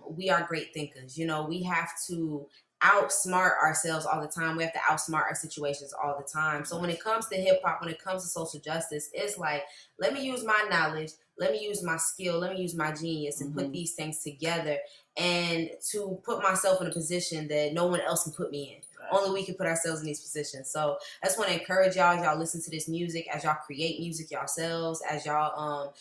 We are great thinkers. We have to outsmart ourselves all the time. We have to outsmart our situations all the time. So when it comes to hip hop, when it comes to social justice, it's like, let me use my knowledge, let me use my skill, let me use my genius and put these things together and to put myself in a position that no one else can put me in. Only we can put ourselves in these positions. So I just want to encourage y'all as y'all listen to this music, as y'all create music yourselves, as y'all,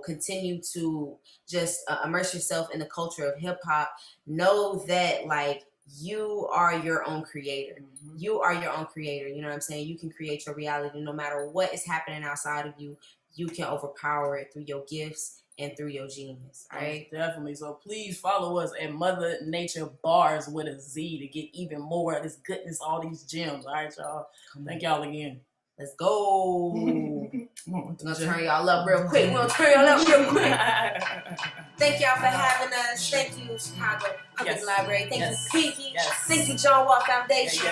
continue to just immerse yourself in the culture of hip hop. Know that like you are your own creator. Mm-hmm. You are your own creator. You know what I'm saying? You can create your reality no matter what is happening outside of you. You can overpower it through your gifts and through your genius, all right? Definitely. So please follow us at Mother Nature Bars with a Z to get even more of this goodness, all these gems. All right, y'all. Thank y'all again. Let's go. I'm gonna turn y'all up real quick. Thank y'all for having us. Thank you, Chicago Public Library. Thank you, Pinqy. Thank you, John Walt Foundation.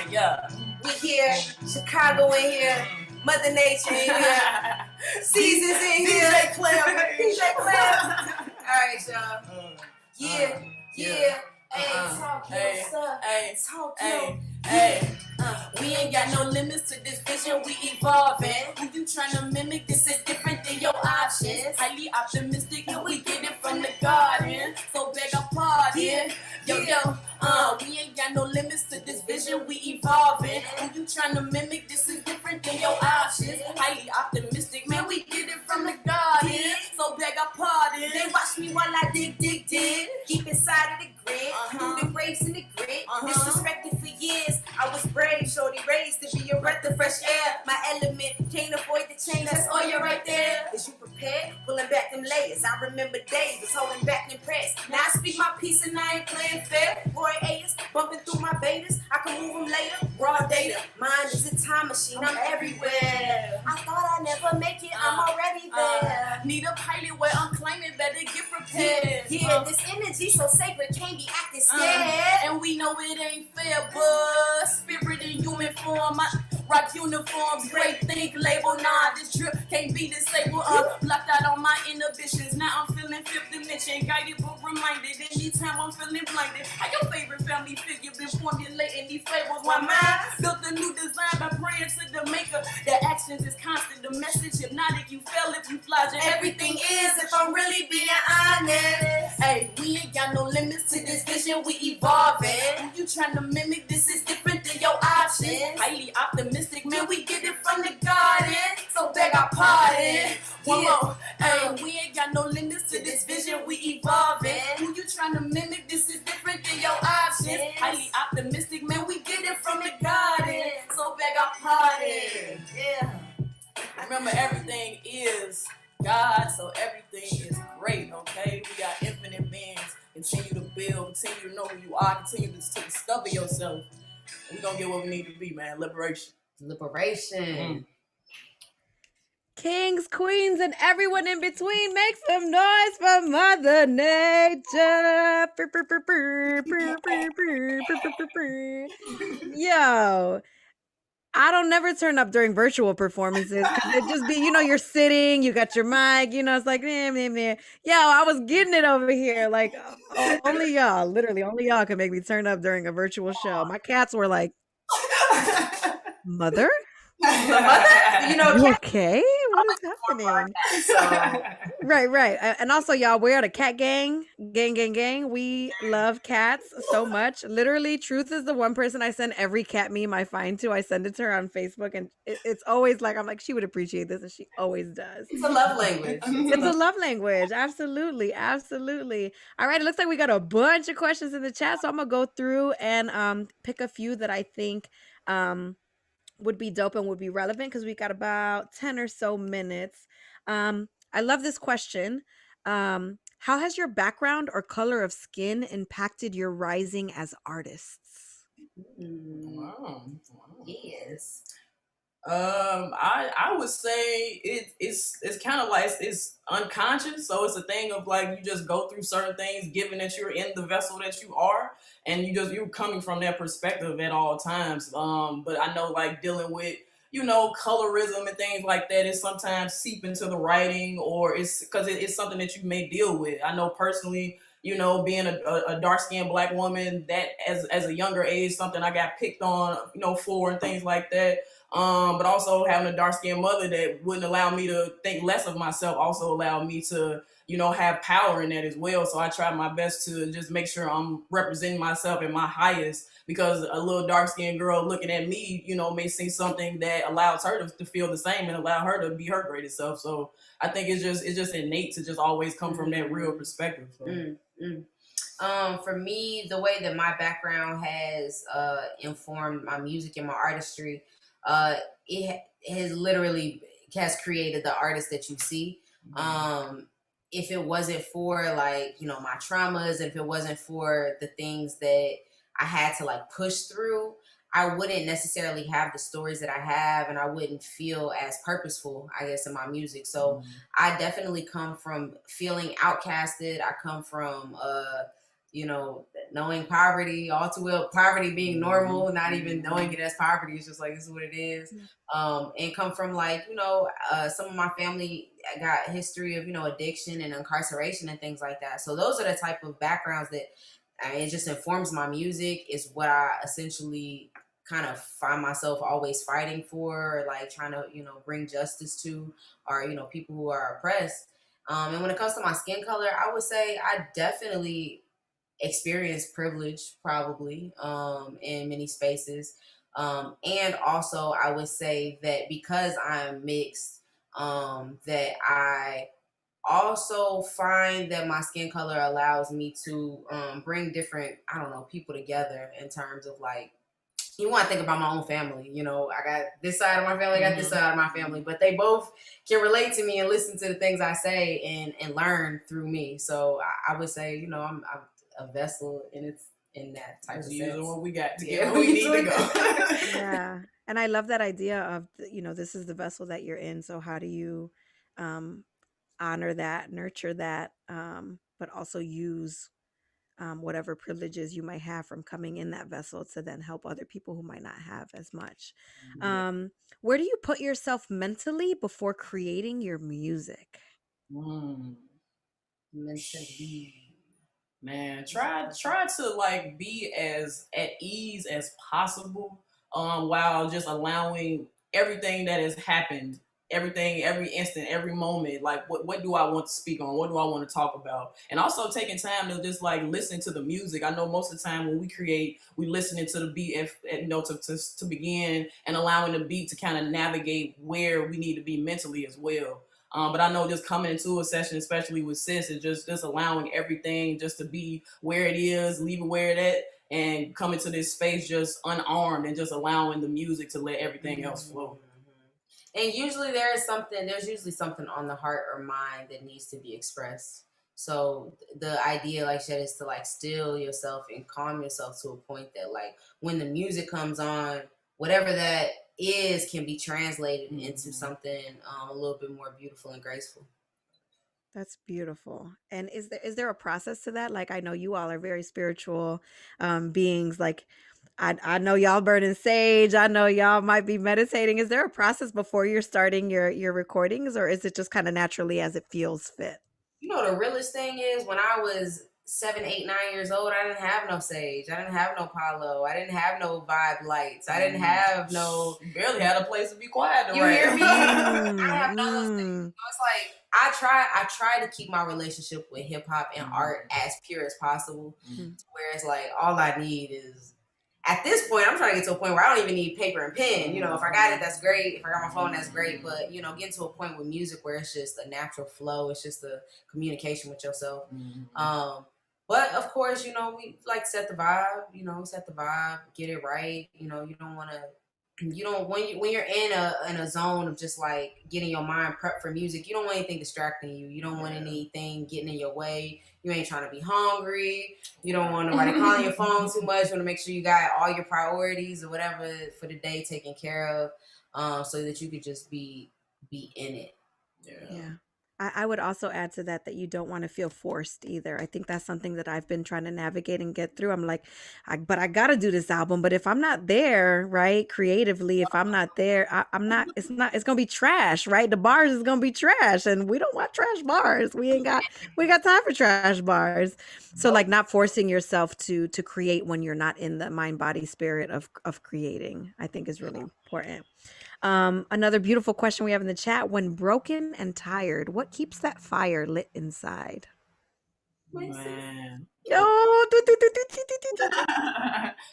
We here, Chicago in here, Mother Nature in here, Seasons in here. DJ Clem. All right, y'all. Yeah. Hey, talk your stuff. Hey. We ain't got no limits to this vision, we evolving. Who you trying to mimic? This is different than your options. Highly optimistic, and we get it from the garden. So beg a pardon. Yo, we ain't got no limits to this vision, we evolving. Who you trying to mimic? This is different than your options. Highly optimistic, man, we get it from the garden. So beg a pardon. They watch me while I dig. Keep inside of the grid, through the graves in the grid. Disrespected for years, I was brave, shorty raised to be a breath of fresh air. My element can't avoid the change, that's all you're right there. Is you prepared? Pulling back them layers. I remember days was holding back and press. Now I speak my peace and I ain't playing fair. Boy, A's bumping through my betas. I can move them later. Raw data. Mine is a time machine. I'm everywhere. I thought I'd never make it. I'm already there. Need a pilot where I'm climbing. Better get prepared. This energy so sacred can't be acting scared. And we know it ain't fair, but spirit in human form. I rock uniforms, great think label. Nah, this trip can't be disabled. Blocked out on my inhibitions. Now I'm feeling fifth dimension, guided but reminded. Anytime I'm feeling blinded. How your favorite family figure been formulating these fables? Why mine built a new design by praying to the maker. The actions is constant. The message hypnotic. You fail if you fly. Everything is if I'm really being honest. Hey, we ain't got no limits to this vision. We evolving. Who you trying to mimic? This is different than your options. Highly optimistic, man. We get it from the garden. So beg our pardon. One more. Hey, we ain't got no limits to this vision. We evolving. Who you trying to mimic? This is different than your options. Highly optimistic, man. We get it from the garden. So beg our pardon. Yeah. Remember, everything is God, so everything is great, okay? We got infinite beings. Continue to build, continue to know who you are, continue to discover yourself. We're going to get what we need to be, man. Liberation. Kings, queens, and everyone in between, make some noise for Mother Nature. Yo, I don't never turn up during virtual performances because it just be, you're sitting, you got your mic, it's like, meh. Yo, I was getting it over here. Like, only y'all, literally, only y'all can make me turn up during a virtual show. My cats were like, Mother? You okay? What is happening? Right. And also, y'all, we're at a cat gang. Gang. We love cats so much. Literally, Truth is the one person I send every cat meme I find to. I send it to her on Facebook, and it's always like, I'm like, she would appreciate this, and she always does. It's a love language. It's a love language. Absolutely. All right, it looks like we got a bunch of questions in the chat, so I'm going to go through and pick a few that I think would be dope and would be relevant because we got about 10 or so minutes. I love this question. How has your background or color of skin impacted your rising as artists? Wow. Yes. I would say it's kind of like it's unconscious, so it's a thing of like you just go through certain things given that you're in the vessel that you are, and you're coming from that perspective at all times. But I know like dealing with colorism and things like that is sometimes seep into the writing, or it's because it's something that you may deal with. I know personally, being a dark-skinned Black woman, that as a younger age, something I got picked on, for and things like that. But also having a dark-skinned mother that wouldn't allow me to think less of myself also allowed me to, have power in that as well. So I tried my best to just make sure I'm representing myself at my highest, because a little dark-skinned girl looking at me, may see something that allows her to feel the same and allow her to be her greatest self. So I think it's just innate to just always come from that real perspective. So. For me, the way that my background has informed my music and my artistry, it has literally created the artist that you see. If it wasn't for my traumas, and if it wasn't for the things that I had to push through, I wouldn't necessarily have the stories that I have, and I wouldn't feel as purposeful, I guess, in my music. So I definitely come from feeling outcasted. I come from knowing poverty all too well, poverty being normal, not even knowing it as poverty. It's just this is what it is. And come from some of my family got a history of, addiction and incarceration and things like that. So those are the type of backgrounds that it just informs my music, is what I essentially kind of find myself always fighting for, trying to, bring justice to, or, people who are oppressed. And when it comes to my skin color, I would say I definitely experience privilege, probably, in many spaces. And also I would say that because I'm mixed, that I also find that my skin color allows me to bring different, people together in terms of you want to think about my own family. I got this side of my family, I got this side of my family, but they both can relate to me and listen to the things I say and learn through me. So I would say, I'm a vessel, and it's in that type of sense. What we got to get where we need to go. Yeah. And I love that idea of, this is the vessel that you're in. So how do you honor that, nurture that, but also use whatever privileges you might have from coming in that vessel to then help other people who might not have as much. Where do you put yourself mentally before creating your music? Mentally. Man, try to be as at ease as possible, while just allowing everything that has happened, everything, every instant, every moment. What do I want to speak on? What do I want to talk about? And also taking time to just listen to the music. I know most of the time when we create, we listening to the beat, to begin, and allowing the beat to kind of navigate where we need to be mentally as well. But I know just coming into a session, especially with Sis, is just allowing everything just to be where it is, leave it where it at, and coming to this space just unarmed and just allowing the music to let everything else flow. And usually there's usually something on the heart or mind that needs to be expressed. So the idea, like Shed, is to still yourself and calm yourself to a point that when the music comes on, whatever that is can be translated into something a little bit more beautiful and graceful. That's beautiful. And is there a process to that? I know you all are very spiritual beings. I know y'all burning sage. I know y'all might be meditating. Is there a process before you're starting your recordings, or is it just kind of naturally as it feels fit? The realest thing is, when I was 7, 8, 9 years old, I didn't have no sage. I didn't have no Palo. I didn't have no vibe lights. I didn't have no... You barely had a place to be quiet. You hear me? I have none of those things. So it's I try to keep my relationship with hip hop and art as pure as possible. Where it's all I need is... At this point, I'm trying to get to a point where I don't even need paper and pen. If I got it, that's great. If I got my phone, that's great. But, getting to a point with music where it's just a natural flow. It's just a communication with yourself. But of course, we set the vibe, get it right. You don't want to, when you're in a zone of just getting your mind prepped for music, you don't want anything distracting you. You don't want anything getting in your way. You ain't trying to be hungry. You don't want nobody calling your phone too much. You want to make sure you got all your priorities or whatever for the day taken care of, so that you could just be in it. Yeah. I would also add to that you don't want to feel forced either. I think that's something that I've been trying to navigate and get through. I'm but I got to do this album. But if I'm not there, right, creatively, if I'm not there, it's going to be trash, right? The bars is going to be trash, and we don't want trash bars. We got time for trash bars. So not forcing yourself to create when you're not in the mind, body, spirit of creating, I think is really important. Another beautiful question we have in the chat: when broken and tired, what keeps that fire lit inside? Man. Oh,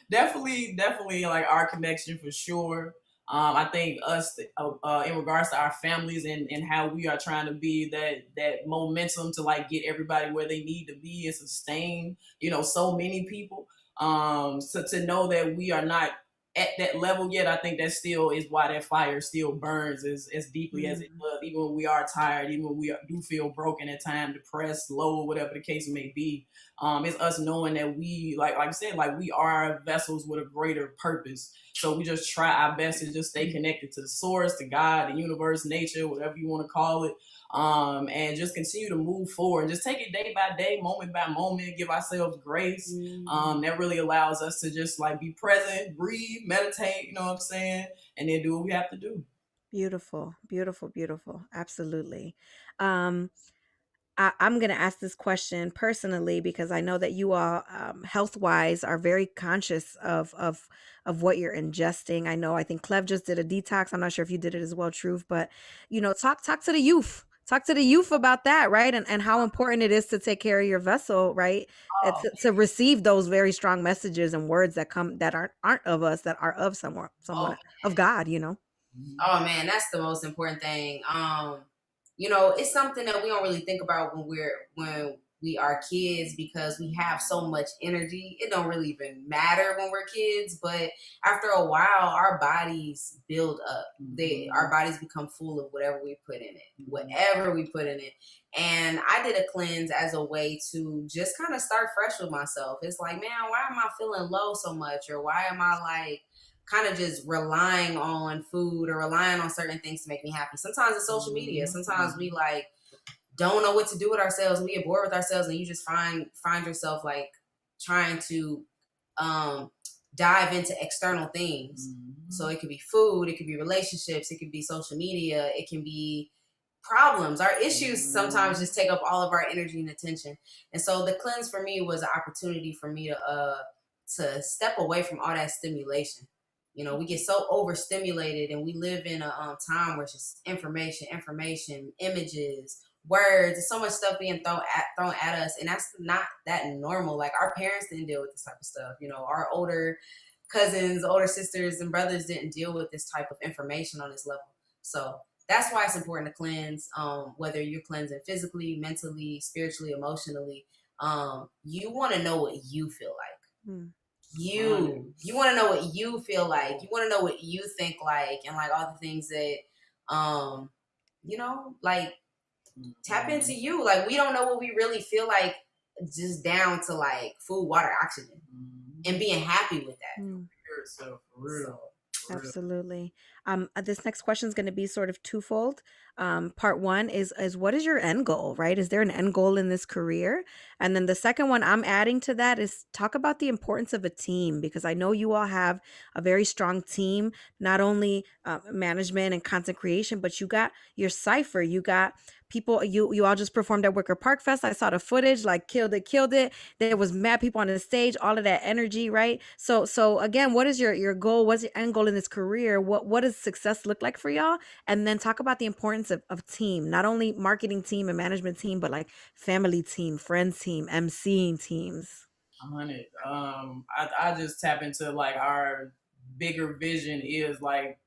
Definitely like our connection for sure. I think us in regards to our families and how we are trying to be that momentum to like get everybody where they need to be and sustain, so many people. So to know that we are not at that level yet, I think that still is why that fire still burns as deeply as it does, even when we are tired, even when we do feel broken at times, depressed, low, whatever the case may be. It's us knowing that we, like I said, like we are vessels with a greater purpose. So we just try our best to just stay connected to the source, to God, the universe, nature, whatever you want to call it. And just continue to move forward and just take it day by day, moment by moment, give ourselves grace. That really allows us to just like be present, breathe, meditate, you know what I'm saying? And then do what we have to do. Beautiful, beautiful, beautiful. Absolutely. I'm going to ask this question personally because I know that you all, health wise, are very conscious of what you're ingesting. I think Clev just did a detox. I'm not sure if you did it as well, Truth, but talk to the youth. Talk to the youth about that, right? And how important it is to take care of your vessel, right? To receive those very strong messages and words that come that aren't of us, that are of someone of God, Oh man, that's the most important thing. It's something that we don't really think about when we are kids because we have so much energy. It don't really even matter when we're kids, but after a while, our bodies build up. Our bodies become full of whatever we put in it. And I did a cleanse as a way to just kind of start fresh with myself. It's like, man, why am I feeling low so much? Or why am I like kind of just relying on food or relying on certain things to make me happy? Sometimes it's social media. Sometimes we like don't know what to do with ourselves. We get bored with ourselves and you just find yourself like trying to dive into external things. So it could be food, it could be relationships, it could be social media, it can be problems. Our issues sometimes just take up all of our energy and attention. And so the cleanse for me was an opportunity for me to step away from all that stimulation. We get so overstimulated and we live in a time where it's just information, images, words, there's so much stuff being thrown at us. And that's not that normal. Like our parents didn't deal with this type of stuff. Our older cousins, older sisters and brothers didn't deal with this type of information on this level. So that's why it's important to cleanse, whether you're cleansing physically, mentally, spiritually, emotionally. You want to know what you feel like. You want to know what you feel like. You want to know what you think like, and like all the things that, like tap into you. Like we don't know what we really feel like, just down to like food, water, oxygen, and being happy with that. For real. Absolutely. This next question is going to be sort of twofold. Part one is what is your end goal, right? Is there an end goal in this career? And then the second one I'm adding to that is talk about the importance of a team, because I know you all have a very strong team, not only management and content creation, but you got your cipher, you got people, you all just performed at Wicker Park Fest. I saw the footage, like killed it. There was mad people on the stage, all of that energy, right? So again, what is your goal? What's your end goal in this career? What does success look like for y'all? And then talk about the importance of team, not only marketing team and management team, but like family team, friends team, MCing teams. 100. I just tap into like our bigger vision is like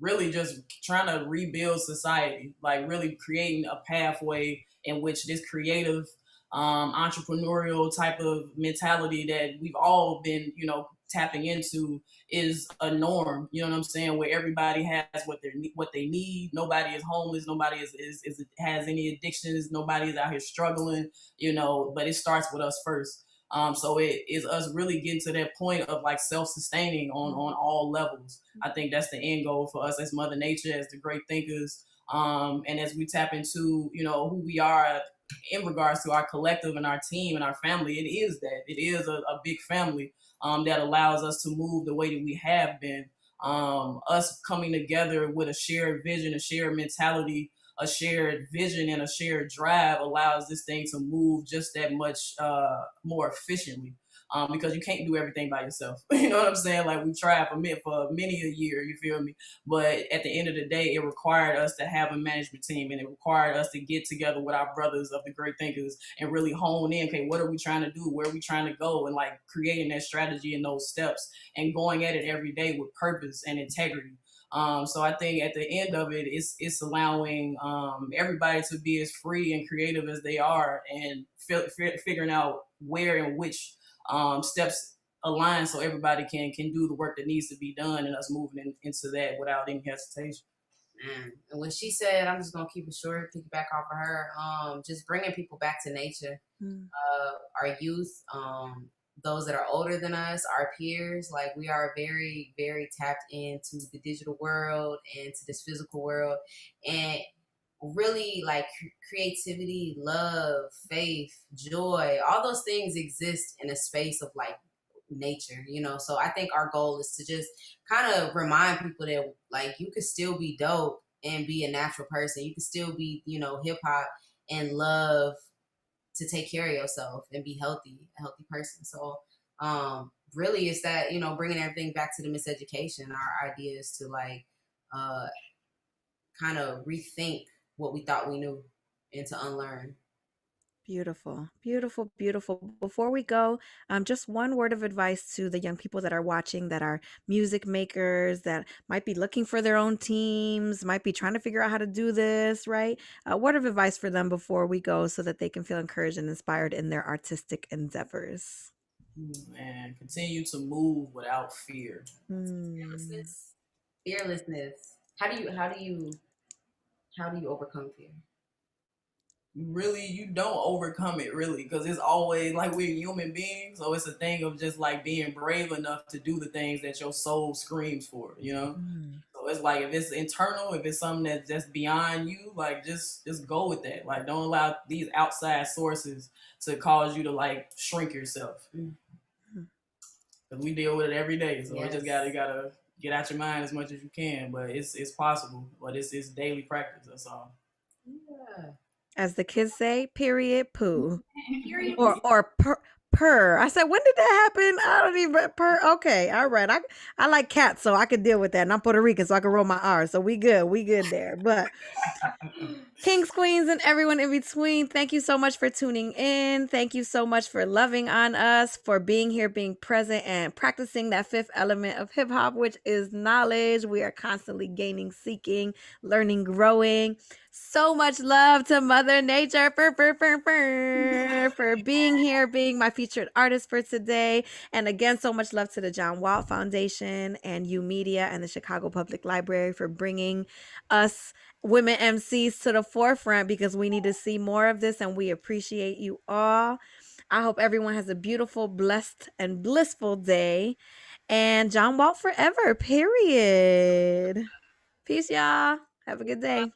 really just trying to rebuild society, like really creating a pathway in which this creative, entrepreneurial type of mentality that we've all been, tapping into is a norm. You know what I'm saying? Where everybody has what they need. Nobody is homeless. Nobody has any addictions. Nobody is out here struggling. But it starts with us first. So it is us really getting to that point of like self-sustaining on all levels. I think that's the end goal for us as Mother Nature, as the great thinkers, and as we tap into who we are in regards to our collective and our team and our family. It is a big family that allows us to move the way that we have been. Us coming together with a shared vision, a shared mentality, a shared vision, and a shared drive allows this thing to move just that much more efficiently. because you can't do everything by yourself. You know what I'm saying? Like we tried for many a year, you feel me? But at the end of the day, it required us to have a management team, and it required us to get together with our brothers of the great thinkers and really hone in. Okay, what are we trying to do? Where are we trying to go? And like creating that strategy and those steps and going at it every day with purpose and integrity. So I think at the end of it, it's allowing everybody to be as free and creative as they are, and figuring out where and which steps align so everybody can do the work that needs to be done, and us moving into that without any hesitation. And when she said, I'm just gonna keep it short, piggyback off of her, just bringing people back to nature, our youth, those that are older than us, our peers, like we are very, very tapped into the digital world and to this physical world, and really like creativity, love, faith, joy, all those things exist in a space of like nature, you know. So I think our goal is to just kind of remind people that like you could still be dope and be a natural person. You could still be, you know, hip hop and love to take care of yourself and be healthy, a healthy person. So really it's that, you know, bringing everything back to the miseducation. Our idea is to like kind of rethink what we thought we knew and to unlearn. Beautiful, beautiful, beautiful. Before we go, just one word of advice to the young people that are watching, that are music makers, that might be looking for their own teams, might be trying to figure out how to do this, right? A word of advice for them before we go so that they can feel encouraged and inspired in their artistic endeavors. And continue to move without fear. Fearlessness. Fearlessness. How do you overcome fear? You don't overcome it really, because it's always like we're human beings, so it's a thing of just like being brave enough to do the things that your soul screams for, you know. So it's like if it's internal, if it's something that's just beyond you, like just go with that. Like don't allow these outside sources to cause you to like shrink yourself, because we deal with it every day. So you just gotta get out your mind as much as you can, but it's possible, but it's daily practice, that's all. Yeah. As the kids say, period, poo. Or purr. I said, when did that happen? I don't even purr. Okay, all right. I like cats, so I could deal with that. And I'm Puerto Rican, so I can roll my R. So we good there. But kings, queens, and everyone in between, thank you so much for tuning in. Thank you so much for loving on us, for being here, being present, and practicing that fifth element of hip hop, which is knowledge. We are constantly gaining, seeking, learning, growing. So much love to Mother Nature for being here, being my featured artist for today. And again, so much love to the John Walt Foundation and U Media and the Chicago Public Library for bringing us women MCs to the forefront, because we need to see more of this, and we appreciate you all. I hope everyone has a beautiful, blessed, and blissful day. And John Walt forever, period. Peace, y'all. Have a good day.